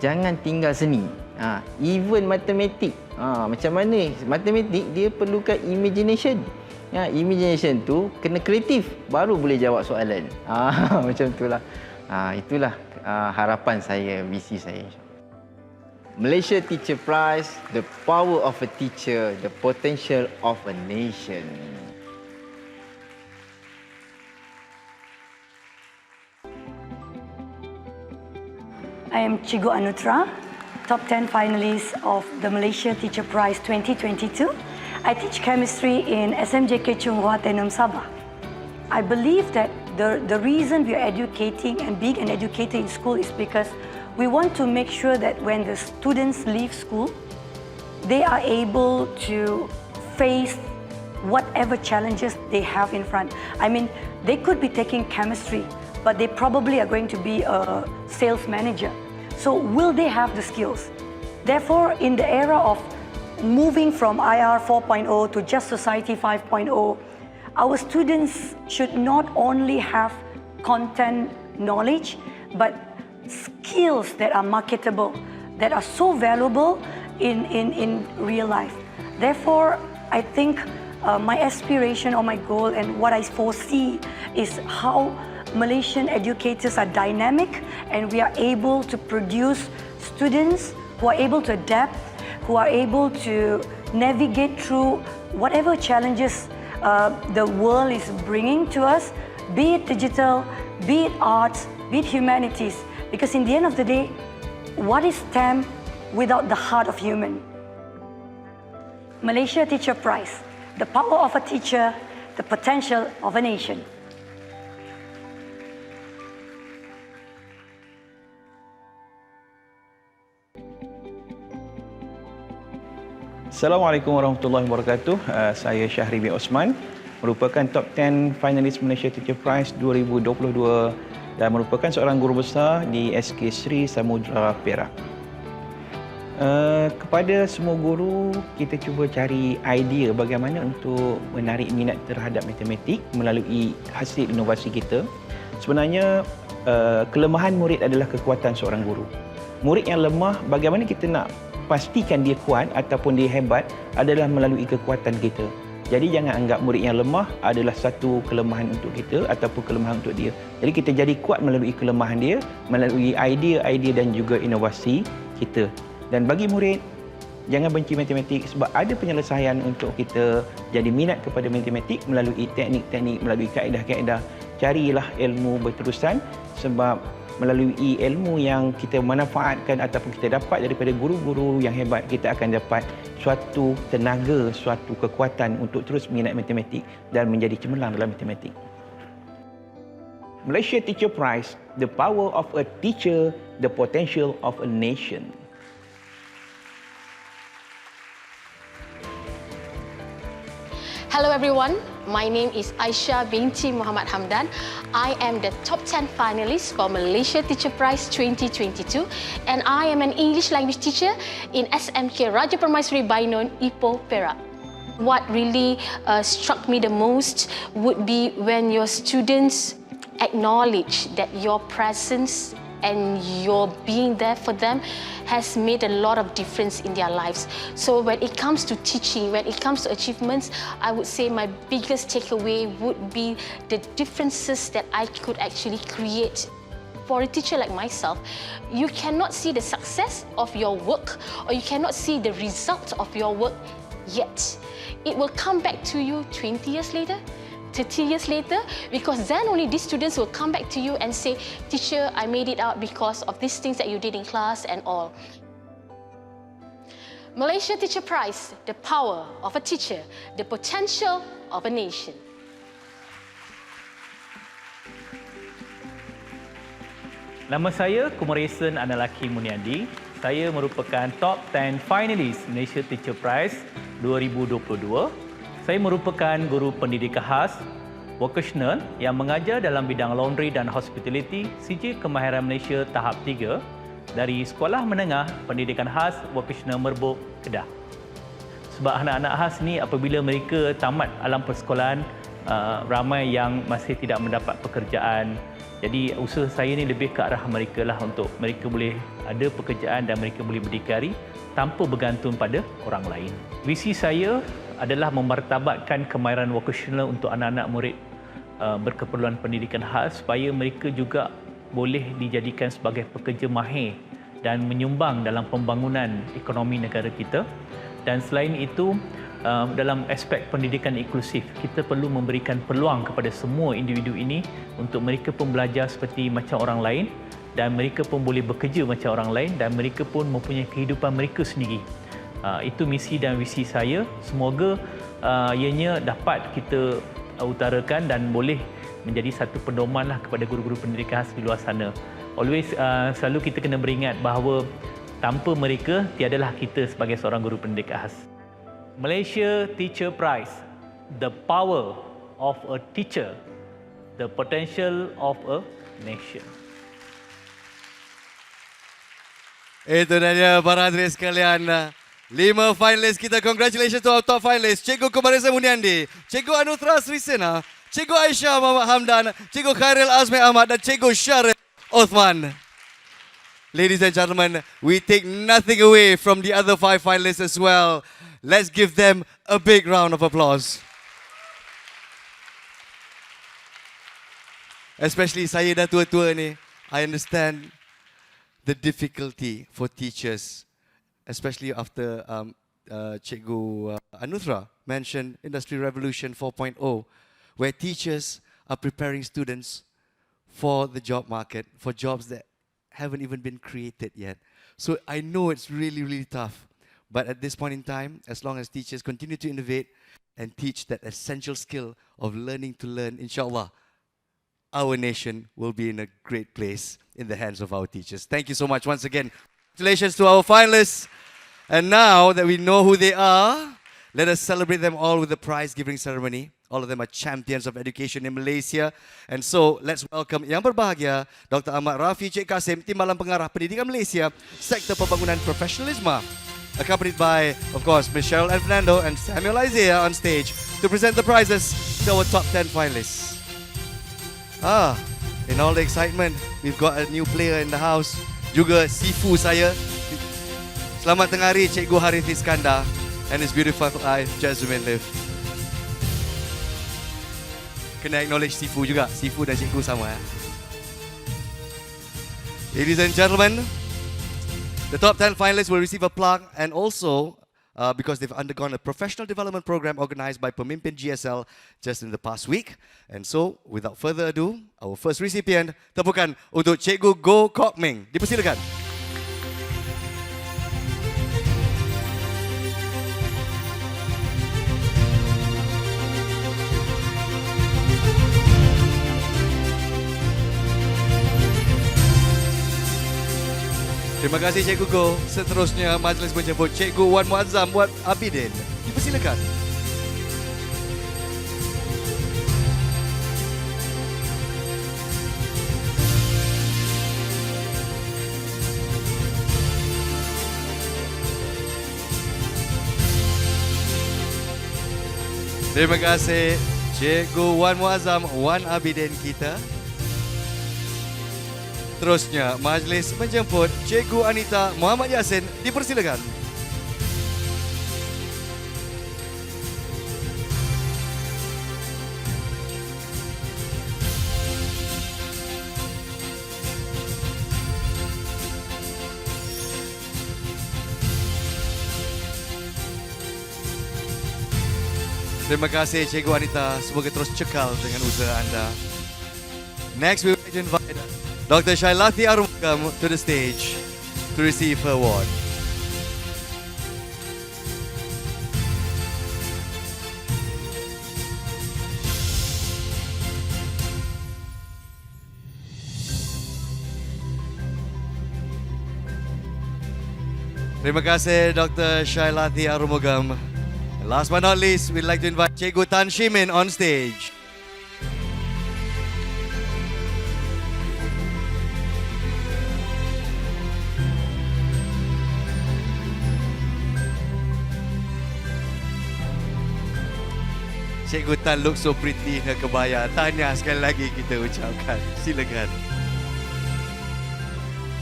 jangan tinggal seni. Even matematik. Macam mana? Matematik dia perlukan imagination. Imagination tu kena kreatif baru boleh jawab soalan. Macam itulah. Itulah harapan saya, visi saya. Malaysia Teacher Prize, the power of a teacher, the potential of a nation. I am Cikgu Anutra, top 10 finalist of the Malaysia Teacher Prize 2022. I teach chemistry in SMJK Chung Hua Tenum Sabah. I believe that the reason we are educating and being an educator in school is because we want to make sure that when the students leave school, they are able to face whatever challenges they have in front. I mean, they could be taking chemistry, but they probably are going to be a sales manager. So will they have the skills? Therefore, in the era of moving from IR 4.0 to Just Society 5.0, our students should not only have content knowledge, but skills that are marketable, that are so valuable in real life. Therefore, I think my aspiration or my goal and what I foresee is how Malaysian educators are dynamic and we are able to produce students who are able to adapt, who are able to navigate through whatever challenges the world is bringing to us, be it digital, be it arts, be it humanities. Because in the end of the day, what is STEM without the heart of human? Malaysia Teacher Prize, the power of a teacher, the potential of a nation. Assalamualaikum warahmatullahi wabarakatuh. Saya Syahri bin Osman, merupakan top 10 finalis Malaysia Teacher Prize 2022 dan merupakan seorang guru besar di SK Sri Samudra Perak. Kepada semua guru, kita cuba cari idea bagaimana untuk menarik minat terhadap matematik melalui hasil inovasi kita. Sebenarnya kelemahan murid adalah kekuatan seorang guru. Murid yang lemah, bagaimana kita nak pastikan dia kuat ataupun dia hebat adalah melalui kekuatan kita. Jadi jangan anggap murid yang lemah adalah satu kelemahan untuk kita ataupun kelemahan untuk dia. Jadi kita jadi kuat melalui kelemahan dia, melalui idea-idea dan juga inovasi kita. Dan bagi murid, jangan benci matematik sebab ada penyelesaian untuk kita jadi minat kepada matematik melalui teknik-teknik, melalui kaedah-kaedah. Carilah ilmu berterusan sebab melalui ilmu yang kita manfaatkan ataupun kita dapat daripada guru-guru yang hebat, kita akan dapat suatu tenaga, suatu kekuatan untuk terus minat matematik dan menjadi cemerlang dalam matematik. Malaysia Teacher Prize, the power of a teacher, the potential of a nation. Hello everyone, my name is Aisyah binti Muhammad Hamdan. I am the top 10 finalist for Malaysia Teacher Prize 2022 and I am an English language teacher in SMK Raja Permaisuri Bainon, Ipoh, Perak. What really struck me the most would be when your students acknowledge that your presence and your being there for them has made a lot of difference in their lives. So when it comes to teaching, when it comes to achievements, I would say my biggest takeaway would be the differences that I could actually create. For a teacher like myself, you cannot see the success of your work or you cannot see the result of your work yet. It will come back to you 20 years later, 30 years later, because then only these students will come back to you and say, teacher, I made it out because of these things that you did in class and all. Malaysia Teacher Prize, the power of a teacher, the potential of a nation. Nama saya Kumaresen Analaki Muniadi. Saya merupakan top 10 finalis Malaysia Teacher Prize 2022. Saya merupakan guru pendidikan khas vocational yang mengajar dalam bidang laundry dan hospitality CJ Kemahiran Malaysia tahap 3 dari Sekolah Menengah Pendidikan Khas Vocational Merbuk, Kedah. Sebab anak-anak khas ni apabila mereka tamat alam persekolahan, ramai yang masih tidak mendapat pekerjaan. Jadi usaha saya ni lebih ke arah mereka lah untuk mereka boleh ada pekerjaan dan mereka boleh berdikari tanpa bergantung pada orang lain. Visi saya adalah memartabatkan kemahiran vocational untuk anak-anak murid berkeperluan pendidikan khas supaya mereka juga boleh dijadikan sebagai pekerja mahir dan menyumbang dalam pembangunan ekonomi negara kita. Dan selain itu, dalam aspek pendidikan inklusif, kita perlu memberikan peluang kepada semua individu ini untuk mereka pun belajar seperti macam orang lain dan mereka pun boleh bekerja macam orang lain dan mereka pun mempunyai kehidupan mereka sendiri. Itu misi dan visi saya. Semoga ianya dapat kita utarakan dan boleh menjadi satu pedoman lah kepada guru-guru pendidikan khas di luar sana. Always selalu kita kena beringat bahawa tanpa mereka tiadalah kita sebagai seorang guru pendidikan khas. Malaysia Teacher Prize, the power of a teacher, the potential of a nation. Itu dia para hadirin sekalian. 5 finalis kita. Congratulations to our top finalists. Cikgu Kumaresen Muniandi, Cikgu Anugerah Srisena, Cikgu Aisyah Muhammad Hamdan, Cikgu Khairil Azmi Ahmad dan Cikgu Syarif Othman. Ladies and gentlemen, we take nothing away from the other 5 finalists as well. Let's give them a big round of applause. Especially saya dah tua-tua ni, I understand the difficulty for teachers, especially after Cikgu Anugerah mentioned Industry Revolution 4.0, where teachers are preparing students for the job market, for jobs that haven't even been created yet. So I know it's really, really tough. But at this point in time, as long as teachers continue to innovate and teach that essential skill of learning to learn, inshallah, our nation will be in a great place in the hands of our teachers. Thank you so much once again. Congratulations to our finalists. And now that we know who they are, let us celebrate them all with the prize-giving ceremony. All of them are champions of education in Malaysia. And so, let's welcome Yang Berbahagia, Dr. Ahmad Rafi Cik Kasim, Timbalan Pengarah Pendidikan Malaysia, Sektor Pembangunan Profesionalisme, accompanied by, of course, Ms. Cheryl and Fernando and Samuel Isaiah on stage to present the prizes to our top 10 finalists. In all the excitement, we've got a new player in the house. Juga sifu saya. Selamat tengah hari, Cikgu Harith Iskandar and his beautiful wife, Jasmine Liv. Kena acknowledge sifu juga. Sifu dan cikgu sama. Ladies and gentlemen, the top 10 finalists will receive a plaque and also because they've undergone a professional development program organized by PEMIMPIN GSL just in the past week. And so, without further ado, our first recipient, tepukan untuk Cikgu Go Kok Ming. Dipersilakan. Terima kasih Cikgu Go. Seterusnya majlis menjemput Cikgu Wan Muazzam Wan Abidin. Dipersilakan. Terima kasih Cikgu Wan Muazzam Wan Abidin kita. Terusnya majlis menjemput Cikgu Anita Muhammad Yasin. Dipersilakan. Terima kasih Cikgu Anita. Semoga terus cekal dengan usaha anda. Next we would like to invite Dr. Shailati Arumugam to the stage to receive her award. Terima kasih Dr. Shailati Arumugam. Last but not least, we'd like to invite Cikgu Tan Shimin on stage. Cikgu Tan look so pretty in her kebaya. Tahniah sekali lagi kita ucapkan. Silakan.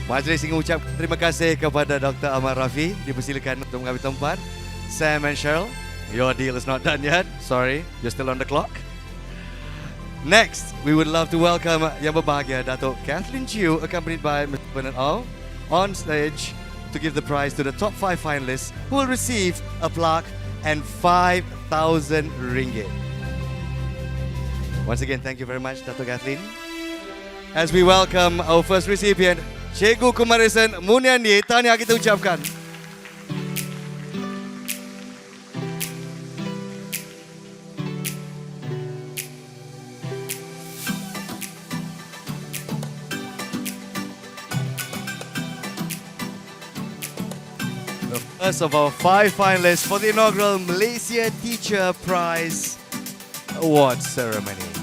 Majlis ingin ucap terima kasih kepada Dr. Ahmad Rafi. Dipersilakan untuk mengambil tempat. Sam and Cheryl, your deal is not done yet. Sorry, you're still on the clock. Next, we would love to welcome yang berbahagia Datuk Kathleen Chiu, accompanied by Mr. Bernard Au, on stage to give the prize to the top 5 finalists who will receive a plaque and 5,000 ringgit. Once again, thank you very much, Datuk Kathleen. As we welcome our first recipient, Cikgu Kumarisan Muniandi, tahniah kita ucapkan. The first of our 5 finalists for the inaugural Malaysia Teacher Prize Award Ceremony.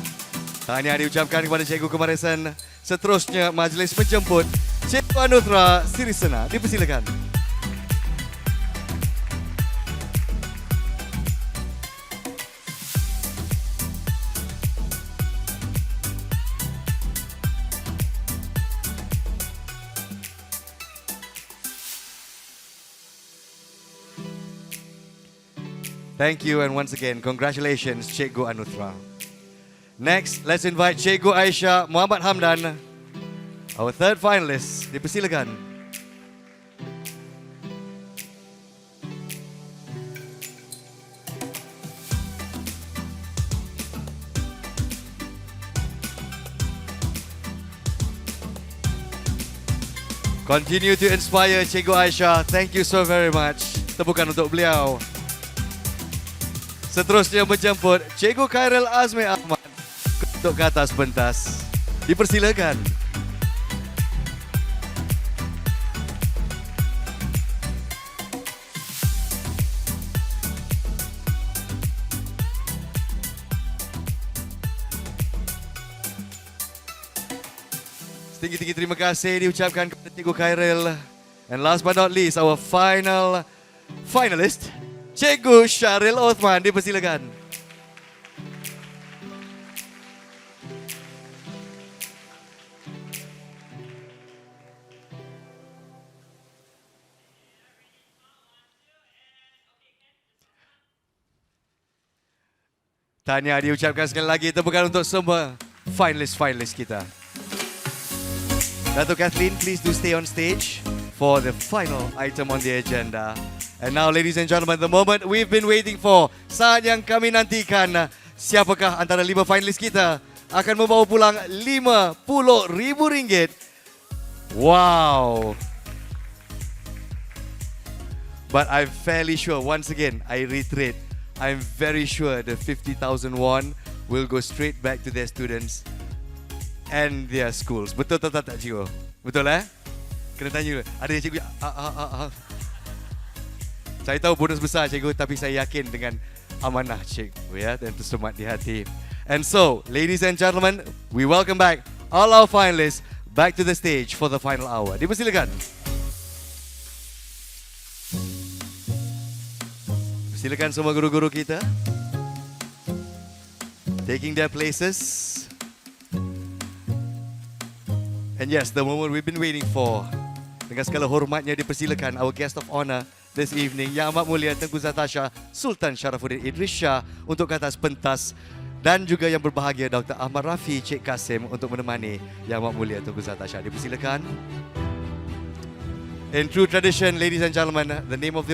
Tahniah diucapkan kepada Cikgu Kumarisan. Seterusnya, majlis menjemput Cikgu Anugerah Sirisena. Dipersilakan. Thank you and once again, congratulations Cikgu Anugerah. Next, let's invite Cikgu Aisyah Muhammad Hamdan, our third finalist. Dipersilakan. Continue to inspire Cikgu Aisyah. Thank you so very much. Tepukan untuk beliau. Seterusnya menjemput Cikgu Khairil Azmi Ahmad untuk ke atas pentas. Dipersilakan. Setinggi-tinggi terima kasih diucapkan kepada Cikgu Khairil. And last but not least, our final finalist, Cikgu Syaril Othman. Dipersilakan. Tahniah diucapkan sekali lagi. Tepukan untuk semua finalis-finalis kita. Datuk Kathleen, please do stay on stage for the final item on the agenda. And now, ladies and gentlemen, the moment we've been waiting for. Saat yang kami nantikan. Siapakah antara 5 finalis kita akan membawa pulang RM50,000? Wow. But I'm fairly sure, once again, I reiterate, I'm very sure the 50,000 won will go straight back to their students and their schools. Betul tak Cikgu? Betul Kena tanya, ada yang cikgu, Saya tahu bonus besar cikgu, tapi saya yakin dengan amanah cikgu ya, dan tersemat di hati. And so, ladies and gentlemen, we welcome back all our finalists back to the stage for the final hour. Dipersilakan. Silakan semua guru-guru kita taking their places. And yes, the moment we've been waiting for. Dengan segala hormatnya dipersilakan our guest of honor this evening, Yang Amat Mulia Tengku Zatasha Sultan Sharafuddin Idris Shah untuk ke atas pentas, dan juga yang berbahagia Dr. Ahmad Rafi Cik Kasim untuk menemani Yang Amat Mulia Tengku Zatasha. Dipersilakan. In true tradition, ladies and gentlemen, the name of the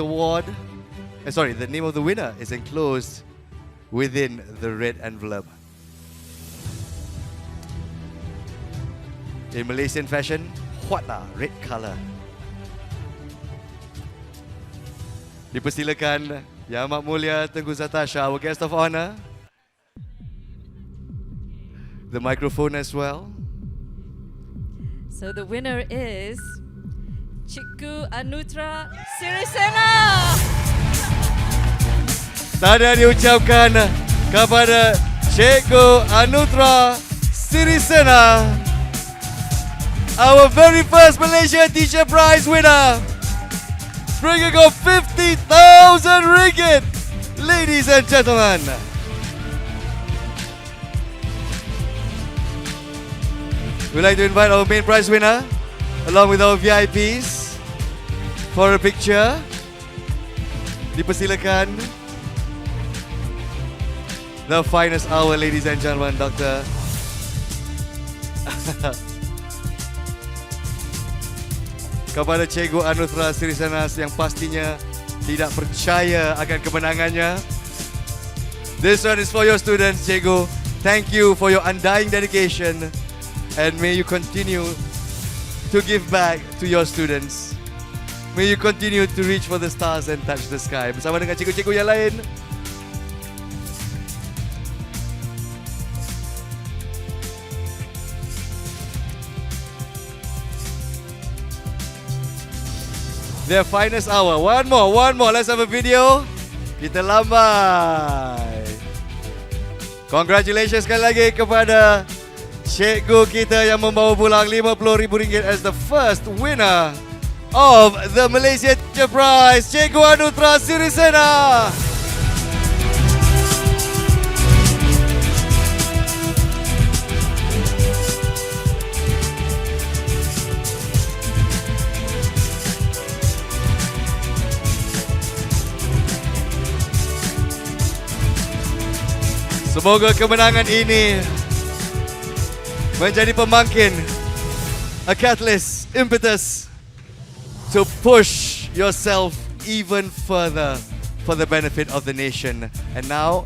winner is enclosed within the red envelope. In Malaysian fashion, huatlah red color. Dipersilakan Yang Amat Mulia Tengku Zatasha, our guest of honor. The microphone as well. So the winner is Cikgu Anugerah Sirisena. Tahniah diucapkan kepada Cikgu Anugerah Sirisena, our very first Malaysia Teacher Prize winner, bringing home 50,000 ringgit, ladies and gentlemen. We'd like to invite our main prize winner, along with our VIPs, for a picture. Dipersilakan. The finest hour, ladies and gentlemen, Dr. Kepada Cikgu Anugerah Sirisena yang pastinya tidak percaya akan kemenangannya. This one is for your students, Cikgu. Thank you for your undying dedication, and may you continue to give back to your students. May you continue to reach for the stars and touch the sky. Bersama dengan cikgu-cikgu yang lain. Their finest hour. One more. Let's have a video. Kita lambai. Congratulations sekali lagi kepada cikgu kita yang membawa pulang RM50,000 as the first winner of the Malaysia Teacher Prize, Cikgu Anugerah Sirisena. Semoga kemenangan ini menjadi pembangkit, a catalyst, impetus to push yourself even further for the benefit of the nation. And now,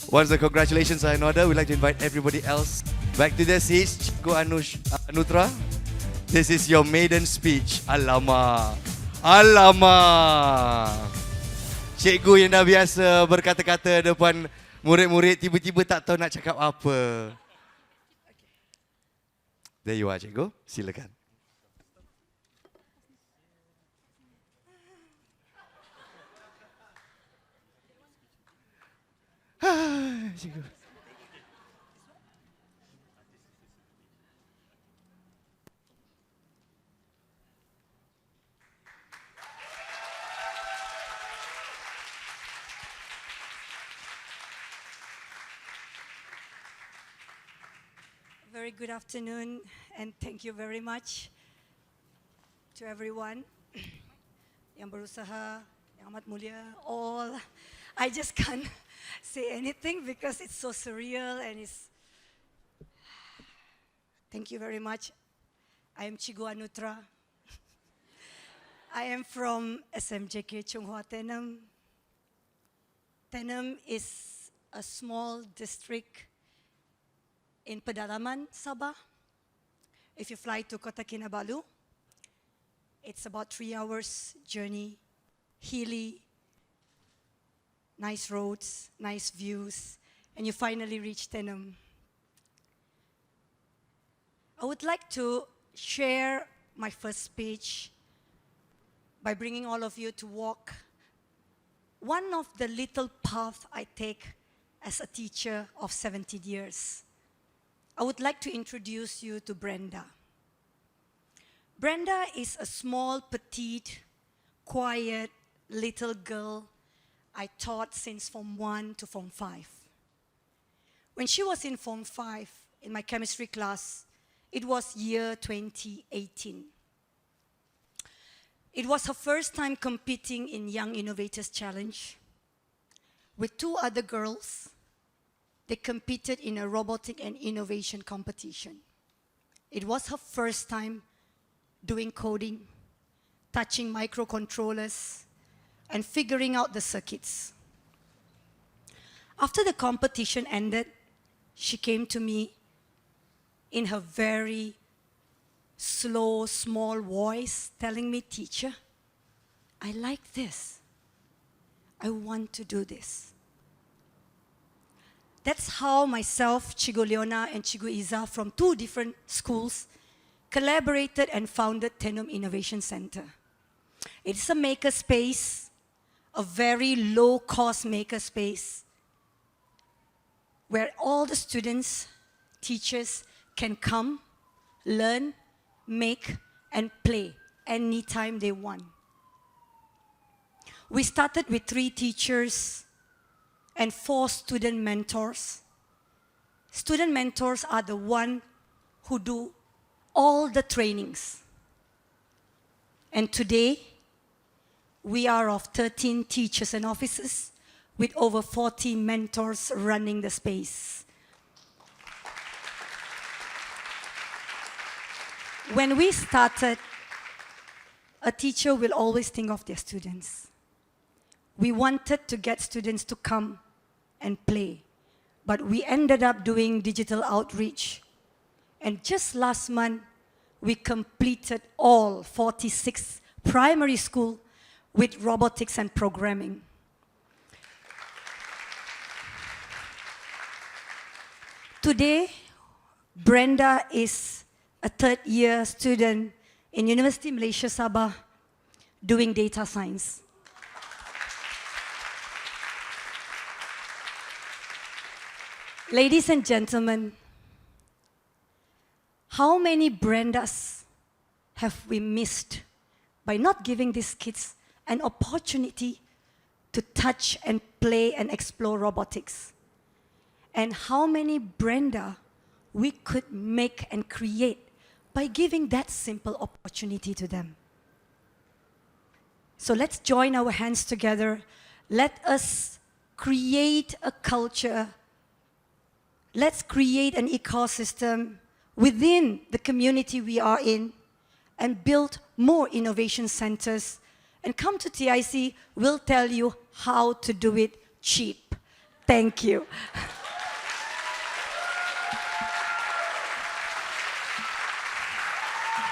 once the congratulations are in order, we'd like to invite everybody else back to their seats. Cikgu Anugerah, this is your maiden speech. Alamak. Cikgu yang dah biasa berkata-kata depan murid-murid tiba-tiba tak tahu nak cakap apa. There you are, cikgu. Silakan. Cikgu. Very good afternoon, and thank you very much to everyone yang berusaha, yang amat mulia, all. I just can't say anything because it's so surreal and it's. Thank you very much. I am Cikgu Anugerah. I am from SMJK Chonghua Tenem. Tenem is a small district in pedalaman Sabah. If you fly to Kota Kinabalu, it's about 3 hours journey, hilly, nice roads, nice views, and you finally reach Tenem. I would like to share my first speech by bringing all of you to walk one of the little paths I take as a teacher of 17 years. I would like to introduce you to Brenda. Brenda is a small, petite, quiet little girl I taught since Form 1 to Form 5. When she was in Form 5, in my chemistry class, it was year 2018. It was her first time competing in Young Innovators Challenge. With 2 other girls, they competed in a robotic and innovation competition. It was her first time doing coding, touching microcontrollers, and figuring out the circuits. After the competition ended, she came to me in her very slow, small voice, telling me, "Teacher, I like this. I want to do this." That's how myself, Cigo Leona, and Cigo Iza from 2 different schools collaborated and founded Tenum Innovation Center. It is a maker space, a very low-cost maker space, where all the students, teachers can come, learn, make, and play anytime they want. We started with 3 teachers and 4 student mentors. Student mentors are the one who do all the trainings. And today, we are of 13 teachers and officers with over 40 mentors running the space. When we started, a teacher will always think of their students. We wanted to get students to come and play, but we ended up doing digital outreach. And just last month, we completed all 46 primary schools with robotics and programming. Today, Brenda is a 3rd-year student in University Malaysia Sabah doing data science. Ladies and gentlemen, how many Brendas have we missed by not giving these kids an opportunity to touch and play and explore robotics? And how many Brenda we could make and create by giving that simple opportunity to them? So let's join our hands together. Let us create a culture. Let's create an ecosystem within the community we are in and build more innovation centers. And come to TIC, we'll tell you how to do it cheap. Thank you.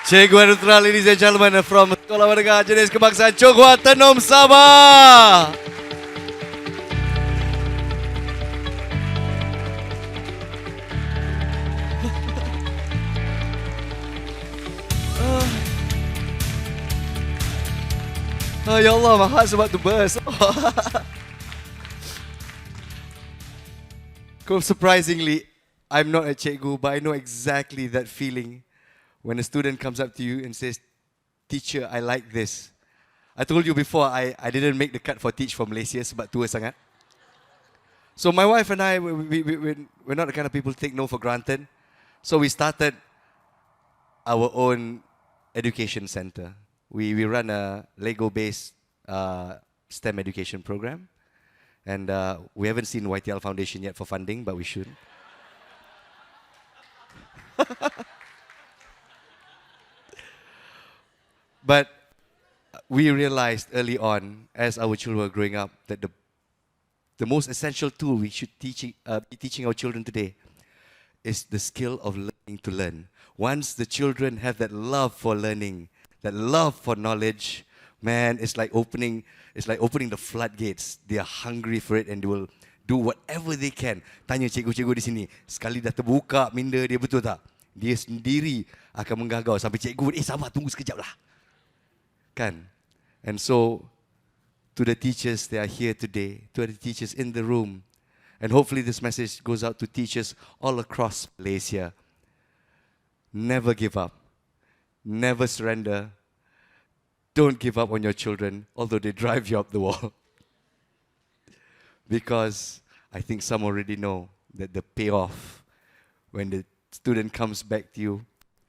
Cikgu Anugerah, ladies and gentlemen, from Sekolah Menengah Jenis Kebangsaan Chonghua Tenum Sabah. Oh, ya Allah, my heart's about to burst. Surprisingly, I'm not a cikgu, but I know exactly that feeling when a student comes up to you and says, "Teacher, I like this." I told you before, I didn't make the cut for Teach for Malaysia sebab tua sangat. So my wife and I, we're not the kind of people who take no for granted. So we started our own education center. We run a Lego-based STEM education program. And we haven't seen YTL Foundation yet for funding, but we should. But we realized early on, as our children were growing up, that the most essential tool we should be teaching our children today is the skill of learning to learn. Once the children have that love for learning, that love for knowledge, man, it's like opening the floodgates. They are hungry for it and they will do whatever they can. Tanya cikgu-cikgu di sini, sekali dah terbuka minda dia, betul tak? dia sendiri akan menggagau sampai cikgu, sabar tunggu sekejap lah. Kan? And so, to the teachers that are here today, to the teachers in the room, and hopefully this message goes out to teachers all across Malaysia. Never give up. Never surrender. Don't give up on your children, although they drive you up the wall. Because I think some already know that the payoff, when the student comes back to you,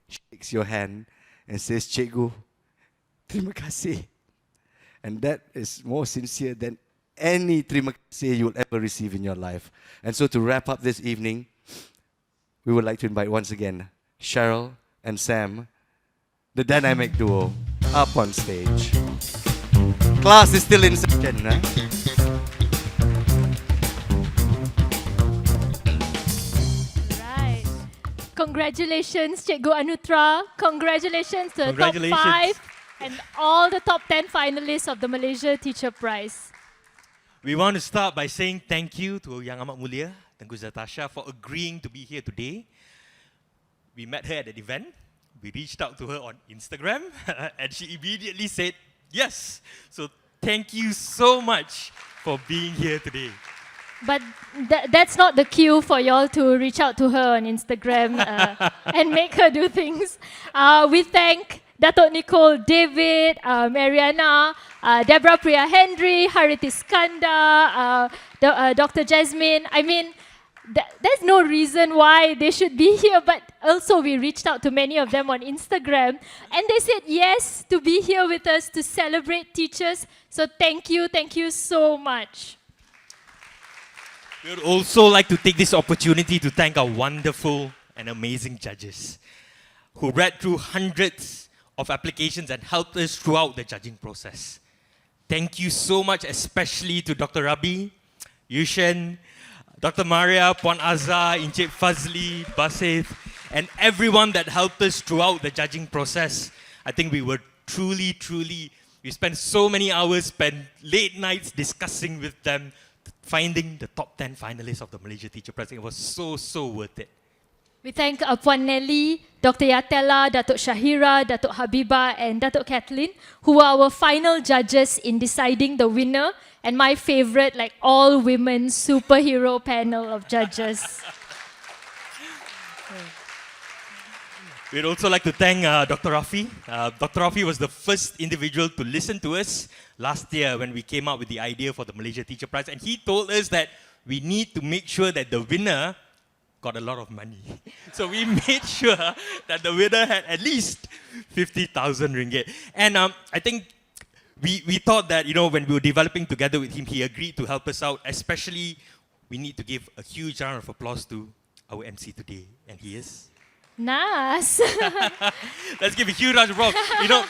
shakes your hand and says, Cikgu, terima kasih. And that is more sincere than any terima kasih you'll ever receive in your life. And so to wrap up this evening, we would like to invite once again Cheryl and Sam, the dynamic duo, up on stage. Class is still in session. Huh? Right. Congratulations, Cikgu Anutra. Congratulations to the top 5 and all the top 10 finalists of the Malaysia Teacher Prize. We want to start by saying thank you to Yang Amat Mulia, Tengku Zatasha, for agreeing to be here today. We met her at an event. We reached out to her on Instagram and she immediately said yes. So thank you so much for being here today. But that's not the cue for y'all to reach out to her on Instagram and make her do things. We thank Datuk Nicole, David, Mariana, Deborah Priya Henry, Harith Iskandar, Dr. Jasmine. I mean, there's no reason why they should be here, but also we reached out to many of them on Instagram and they said yes to be here with us to celebrate teachers. So thank you so much. We would also like to take this opportunity to thank our wonderful and amazing judges who read through hundreds of applications and helped us throughout the judging process. Thank you so much, especially to Dr. Rabi, Yushen, Dr. Maria, Puan Azhar, Encik Fazli, Basith, and everyone that helped us throughout the judging process. I think we were truly, we spent so many hours, spent late nights discussing with them, finding the top 10 finalists of the Malaysia Teacher Prize. It was so worth it. We thank Puan Nelly, Dr. Yatella, Datuk Shahira, Datuk Habibah and Datuk Kathleen, who were our final judges in deciding the winner and my favorite, like all women superhero panel of judges. We'd also like to thank Dr. Rafi. Dr. Rafi was the first individual to listen to us last year when we came up with the idea for the Malaysia Teacher Prize, and he told us that we need to make sure that the winner got a lot of money. So we made sure that the winner had at least 50,000 ringgit. And I think we thought that, you know, when we were developing together with him, he agreed to help us out. Especially, we need to give a huge round of applause to our MC today, and he is Nas. Let's give a huge round of applause. You know,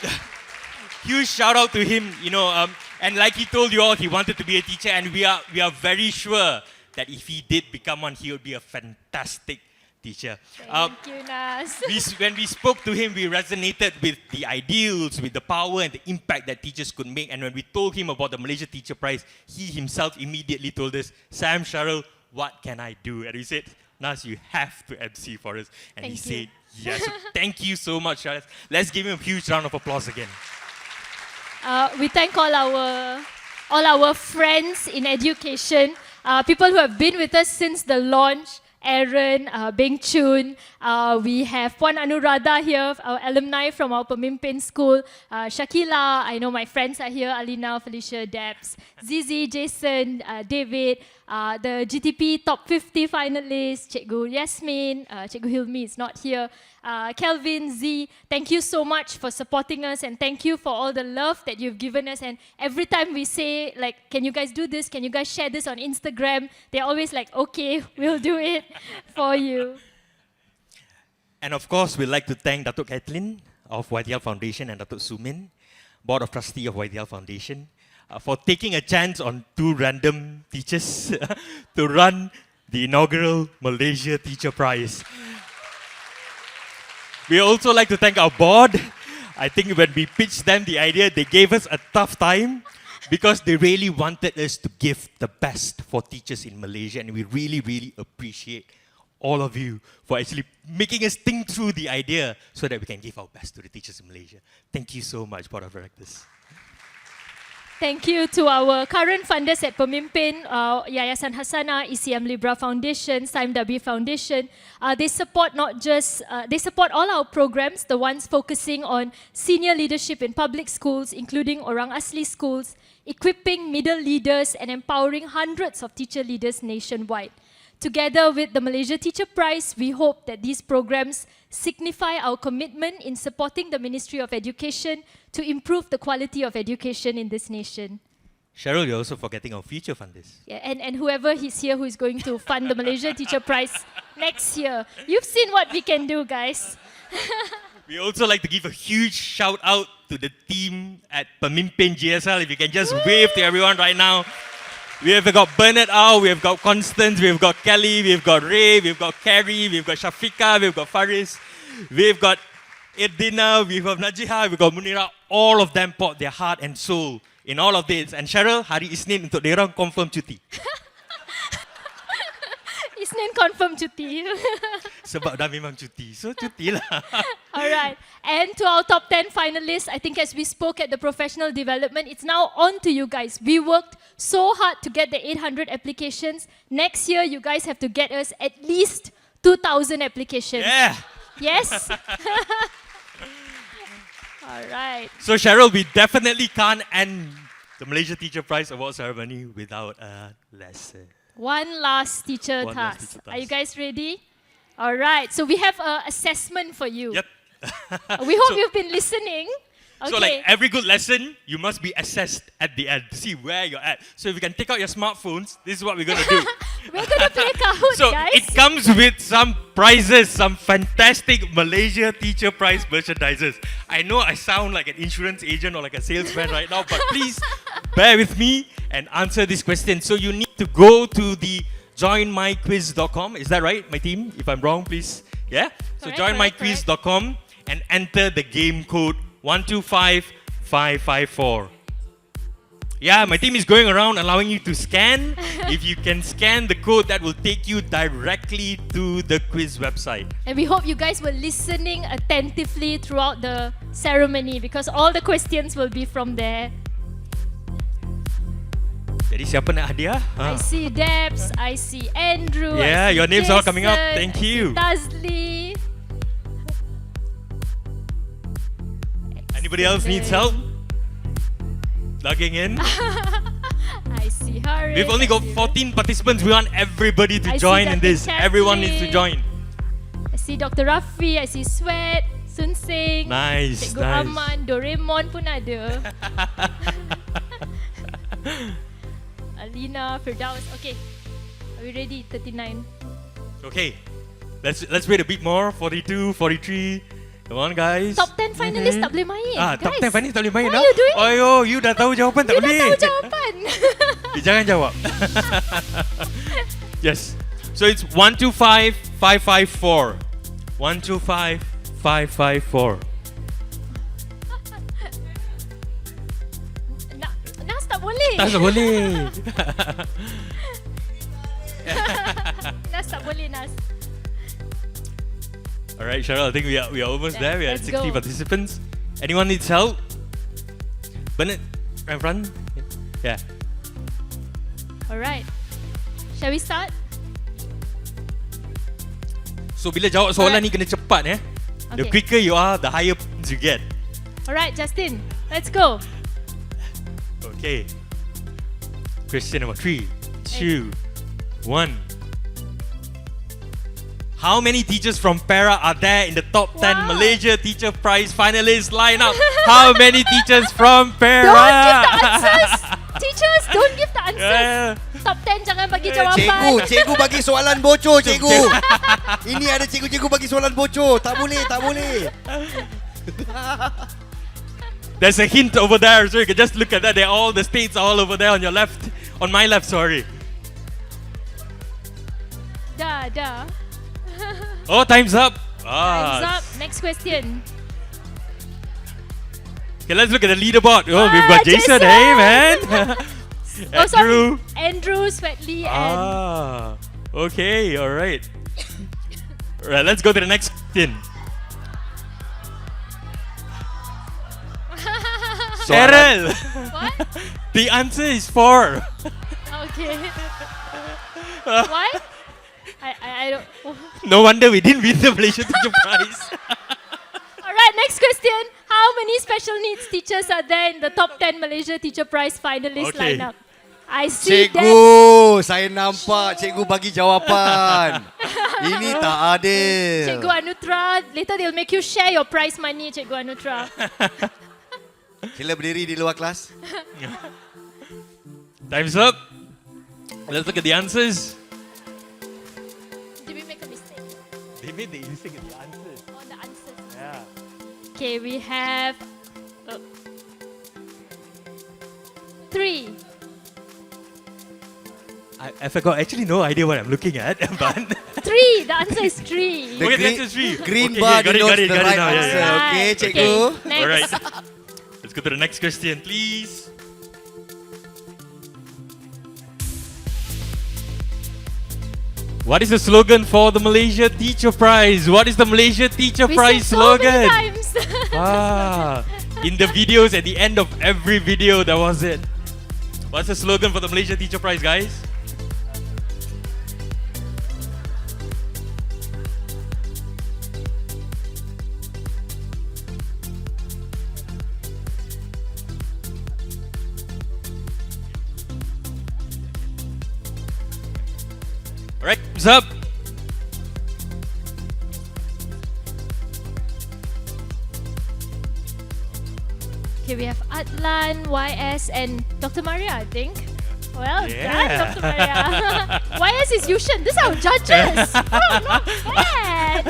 huge shout out to him. You know, and like he told you all, he wanted to be a teacher, and we are very sure that if he did become one, he would be a fantastic teacher. Thank you, Nas. When we spoke to him, we resonated with the ideals, with the power and the impact that teachers could make. And when we told him about the Malaysia Teacher Prize, he himself immediately told us, Sam, Cheryl, what can I do? And we said, Nas, you have to MC for us. And he said, yes. So thank you so much, Cheryl. Let's give him a huge round of applause again. We thank all our friends in education, people who have been with us since the launch. Aaron, Beng Chun, we have Puan Anuradha here, our alumni from our Pemimpin school, Shakila, I know my friends are here, Alina, Felicia, Debs, Zizi, Jason, David, the GTP top 50 finalists, Cikgu Yasmin, Cikgu Hilmi is not here, Kelvin, Z, thank you so much for supporting us and thank you for all the love that you've given us. And every time we say, like, can you guys do this? Can you guys share this on Instagram? They're always like, okay, we'll do it for you. And of course, we'd like to thank Datuk Kathleen of YTL Foundation and Datuk Sumin, Board of Trustee of YTL Foundation, for taking a chance on two random teachers to run the inaugural Malaysia Teacher Prize. We also like to thank our board. I think when we pitched them the idea, they gave us a tough time because they really wanted us to give the best for teachers in Malaysia, and we really appreciate all of you for actually making us think through the idea so that we can give our best to the teachers in Malaysia. Thank you so much, Board of Directors. Thank you to our current funders at Pemimpin, Yayasan Hasanah, ECM Libra Foundation, SIMW Foundation. They support they support all our programs, the ones focusing on senior leadership in public schools, including Orang Asli schools, equipping middle leaders and empowering hundreds of teacher leaders nationwide. Together with the Malaysia Teacher Prize, we hope that these programs signify our commitment in supporting the Ministry of Education to improve the quality of education in this nation. Cheryl, you're also forgetting our future funders. Yeah, and whoever is here who is going to fund the Malaysia Teacher Prize next year. You've seen what we can do, guys. We also like to give a huge shout out to the team at PEMIMPIN GSL. If you can just wave to everyone right now. We have got Bernard Au, we have got Constance, we have got Kelly, we have got Ray, we have got Carrie, we have got Shafiqah, we have got Faris, we have got Irdina, we have Najiha, we have got Munira. All of them poured their heart and soul in all of this. And Cheryl, hari Isnin untuk diorang confirm cuti. Isnin confirm cuti. Sebab dah memang cuti, so cuti lah. Alright, and to our top 10 finalists, I think as we spoke at the professional development, it's now on to you guys. We worked so hard to get the 800 applications. Next year, you guys have to get us at least 2,000 applications. Yeah! Yes? Alright. So Cheryl, we definitely can't end the Malaysia Teacher Prize Award Ceremony without a lesson. One last teacher One task. last teacher Are you task. guys ready? Alright, so we have an assessment for you. Yep. We hope So- you've been listening. Okay. So like every good lesson, you must be assessed at the end to see where you're at. So if you can take out your smartphones, this is what we're going to do. We're going to play Kahoot, So guys. it comes with some prizes, some fantastic Malaysia Teacher Prize merchandises. I know I sound like an insurance agent or like a salesman right now, but please bear with me and answer this question. So you need to go to the joinmyquiz.com. Is that right, my team? If I'm wrong, please. Yeah? So joinmyquiz.com and enter the game code 125554. Yeah, my team is going around allowing you to scan. If you can scan the code, that will take you directly to the quiz website. And we hope you guys were listening attentively throughout the ceremony because all the questions will be from there. Jadi siapa nak hadiah? I see Debs, I see Andrew. Yeah, I see your names are all coming up. Jason, Thank I see you. Tazli. Anybody else needs help? Logging in. I see Harry. We've only got 14 participants. We want everybody to I see join in Dr. this. Everyone needs to Chaplin. join. I see Dr. Rafi, I see Sweat, Sun Sing, Nice, Cikgu nice. Aman, Doraemon pun ada. Alina, Firdaus. Okay, are we ready? 39. Okay, let's wait a bit more. 42, 43. Come on, guys. Top 10 finalists tak boleh main. Top guys. 10 finalists tak boleh main. What are you doing? Ayo, you dah tahu jawapan tak You dah boleh. tahu jawapan. Jangan jawab. Yes. So it's 125554. 125554. Nas tak boleh. Tak boleh. Nas tak boleh, Nas. All right, Cheryl, I think we are almost there. We are at Let's 60 go. participants. Anyone needs help? Bernard, right in front? Yeah. Alright. Shall we start? So bila jawab soalan ni kena cepat The Okay. quicker you are, the higher points you get. Alright, Justin. Let's go. Okay. Question number 3, 2, 1. How many teachers from Para are there in the top 10 Malaysia Teacher Prize finalists lineup? How many teachers from Para? Don't give the answers. Teachers, don't give the answers. Yeah. Top 10 jangan bagi jawapan. Cikgu bagi soalan bocor, cikgu. Ini ada cikgu-cikgu bagi soalan bocor. Tak boleh, tak boleh. There's a hint over there, so you can just look at that. All the states are all over there on your left. On my left, sorry. Dah. Oh, time's up. Time's up. Next question. Okay, let's look at the leaderboard. Oh, we've got Jason. Jason. Hey, man. Oh, sorry. Andrew, Swetley, and Okay, all right. Right, let's go to the next question. Cheryl. What? The answer is 4. Okay. Why? I don't. No wonder we didn't win the Malaysia Teacher Prize. Alright, next question. How many special needs teachers are there in the top 10 Malaysia Teacher Prize finalist Okay. lineup? I see that. Cikgu, saya nampak cikgu bagi jawapan. Ini tak adil. Cikgu Anutra, later they'll make you share your prize money, Cikgu Anutra. Sila berdiri di luar kelas. Time's up. Let's look at the answers. Did we make a mistake? They made the mistake in the answers. On the answers. Yeah. Okay, we have 3. I forgot. Actually, no idea what I'm looking at. But 3. The answer is 3. okay, the answer is 3. Green Okay, bar got it, denotes got it, the got it right now. Yeah, answer. yeah. Okay, cikgu. Okay, next. All right. Let's go to the next question, please. What is the slogan for the Malaysia Teacher Prize? What is the Malaysia Teacher We Prize said so slogan? many times. In the videos, at the end of every video, that was it. What's the slogan for the Malaysia Teacher Prize, guys? Alright, thumbs up. Okay, we have Atlan, YS, and Dr. Maria, I think. Well done, Dr. Maria. YS is Yushan. These are our judges. Oh, not bad.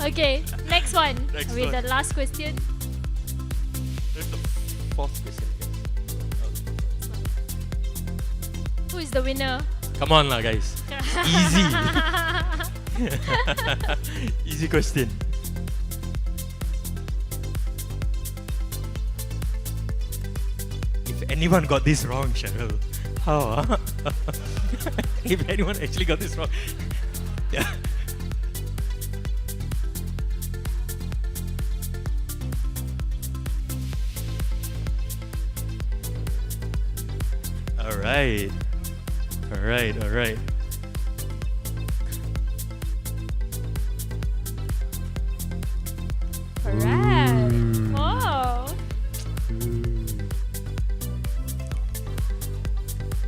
Okay, next one. Next With one. the last question. There's the fourth question. Who is the winner? Come on lah, guys. Easy. Easy question. If anyone got this wrong, Cheryl, how? If anyone actually got this wrong, yeah. All right. All right. All right. Alright. Wow.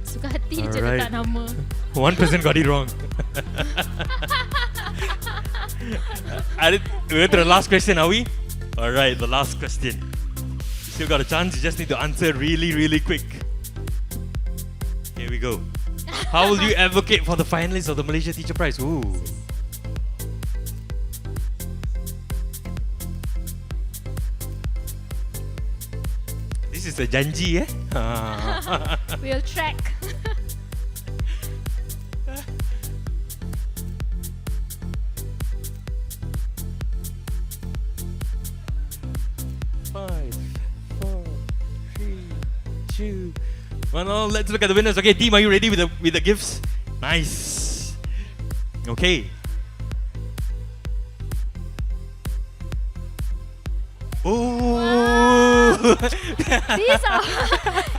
Suka hati je Alright. letak nama. One person got it wrong. We're to the last question, are we? All right, the last question. Still got a chance. You just need to answer really, really quick. Here we go. How will you advocate for the finalists of the Malaysia Teacher Prize? Ooh. This is a janji, eh? We'll track. Five, four, three, two, one. Oh, let's look at the winners. Okay, team, are you ready with the gifts? Nice. Okay. Oh. These are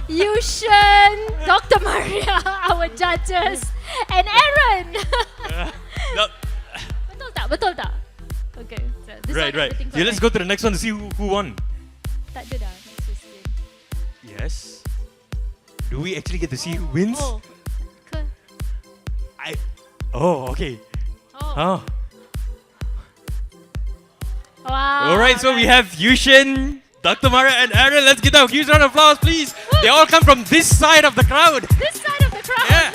Yushan, Dr. Maria, our judges, and Aaron. No. Betul tak? Betul tak? Okay. So this Right, one right. everything Yeah, let's go to the next one to see who won. Tak ada dah next question. Yes. Do we actually get to see who wins? Oh. Ke? Oh, okay. Oh. Oh. Wow. All right, so we have Yushin, Dr. Mara, and Aaron. Let's give them a huge round of applause, please. They all come from this side of the crowd. This side of the crowd.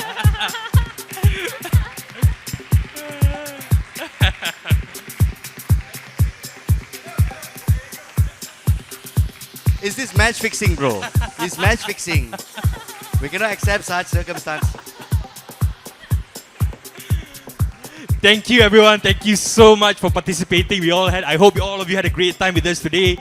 Is this match fixing, bro? It's match fixing. We cannot accept such circumstance. Thank you, everyone. Thank you so much for participating. I hope all of you had a great time with us today.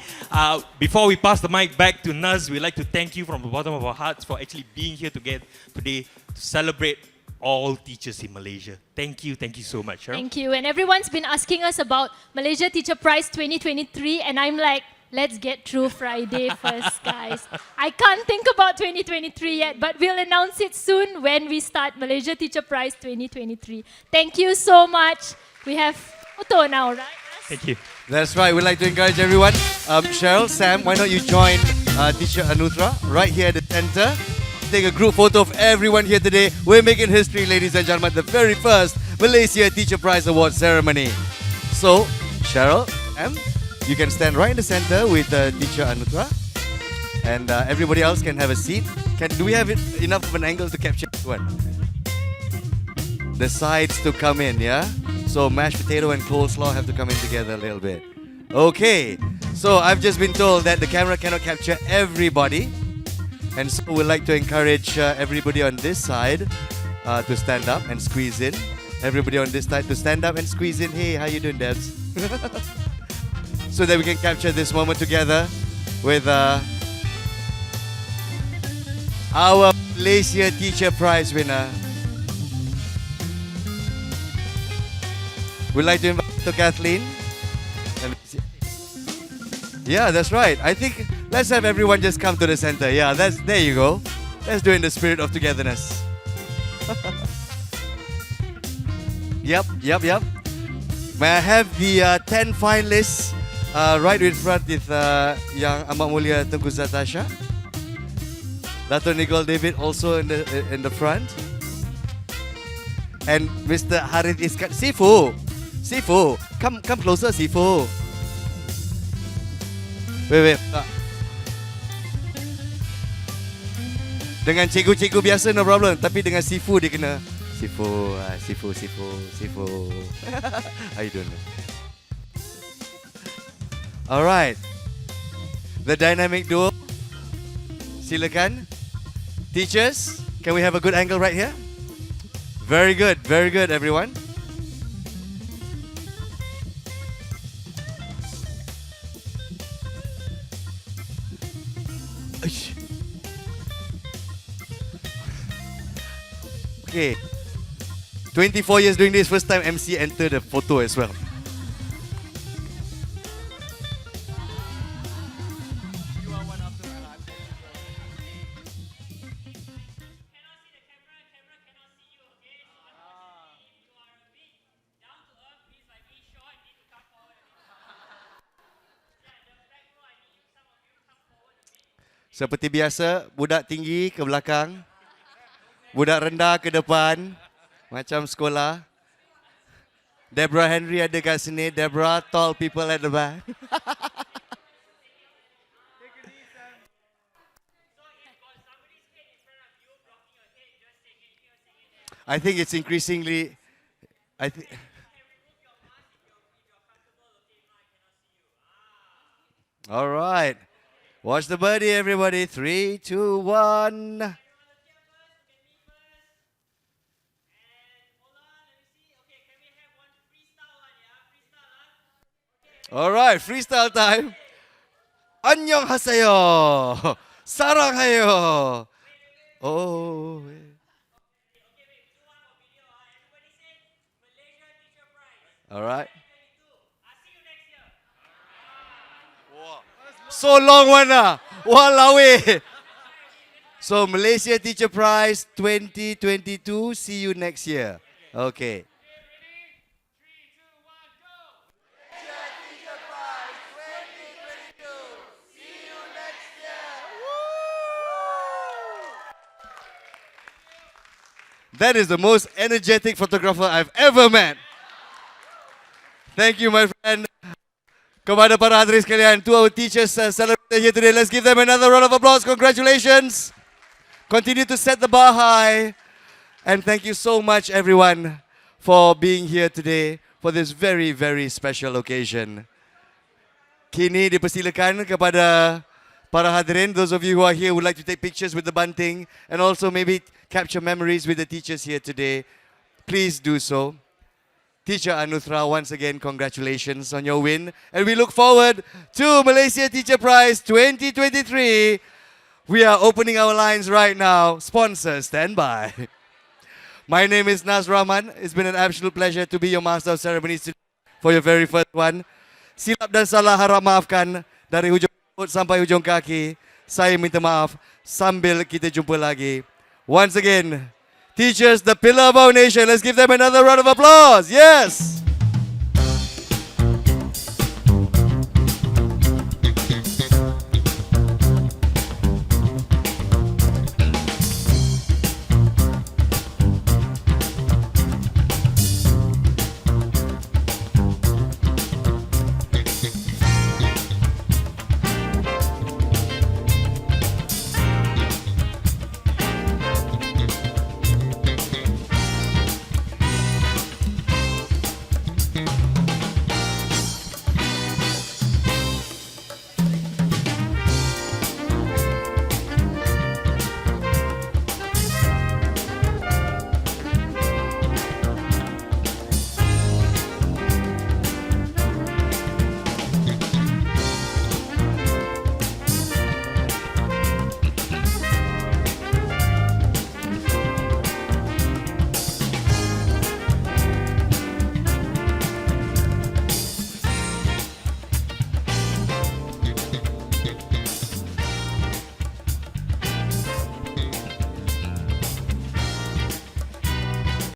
Before we pass the mic back to Naz, we'd like to thank you from the bottom of our hearts for actually being here today to celebrate all teachers in Malaysia. Thank you so much. Cheryl. Thank you. And everyone's been asking us about Malaysia Teacher Prize 2023, and I'm like, let's get through Friday first, guys. I can't think about 2023 yet, but we'll announce it soon when we start Malaysia Teacher Prize 2023. Thank you so much. We have photo now, right? Thank you. That's right. We'd like to encourage everyone. Cheryl, Sam, why don't you join Teacher Anugerah right here at the center. Take a group photo of everyone here today. We're making history, ladies and gentlemen. The very first Malaysia Teacher Prize Award ceremony. So, Cheryl, Sam, you can stand right in the center with Teacher Anugerah, and everybody else can have a seat. Do we have enough of an angle to capture this one? The sides to come in, yeah? So mashed potato and coleslaw have to come in together a little bit. Okay, so I've just been told that the camera cannot capture everybody, and so we'd like to encourage everybody on this side to stand up and squeeze in. Everybody on this side to stand up and squeeze in. Hey, how you doing, Debs? So that we can capture this moment together with our Malaysia Teacher Prize winner. We'd like to invite to Kathleen. Yeah, that's right. I think let's have everyone just come to the center. Yeah, there you go. Let's do it in the spirit of togetherness. Yep. May I have the 10 finalists right in front with Yang Amat Mulia Tengku Zatasha. Dato' Nicole David also in the front. And Mr. Harith Iskat. Sifu, come closer, Sifu. Wait. Dengan cikgu-cikgu biasa no problem, tapi dengan Sifu dia kena Sifu. How you doing? All right. The dynamic duo. Silakan. Teachers, can we have a good angle right here? Very good, everyone. Okay. 24 years doing this, first time MC enter the photo as well. Seperti biasa, budak tinggi ke belakang, budak rendah ke depan, macam sekolah. Deborah Henry ada kat sini. Deborah, tall people at the back. I think it's increasingly. All right. Watch the birdie, everybody. 3, 2, 1. All right, freestyle time. 안녕하세요. 사랑해요. Oh. All right. So long one ah. Walao eh. So Malaysia Teacher Prize 2022. See you next year. Okay. That is the most energetic photographer I've ever met. Thank you, my friend. Kepada para hadirin sekalian, to our teachers celebrated here today. Let's give them another round of applause. Congratulations. Continue to set the bar high. And thank you so much, everyone, for being here today for this very, very special occasion. Kini dipersilakan kepada para hadirin, those of you who are here would like to take pictures with the bunting and also maybe capture memories with the teachers here today. Please do so. Teacher Anugerah, once again, congratulations on your win. And we look forward to Malaysia Teacher Prize 2023. We are opening our lines right now. Sponsors, stand by. My name is Rakaman. It's been an absolute pleasure to be your Master of Ceremonies today for your very first one. Silap dan salah harap maafkan dari hujung rambut sampai hujung kaki. Saya minta maaf sambil kita jumpa lagi. Once again, teachers, the pillar of our nation. Let's give them another round of applause. Yes.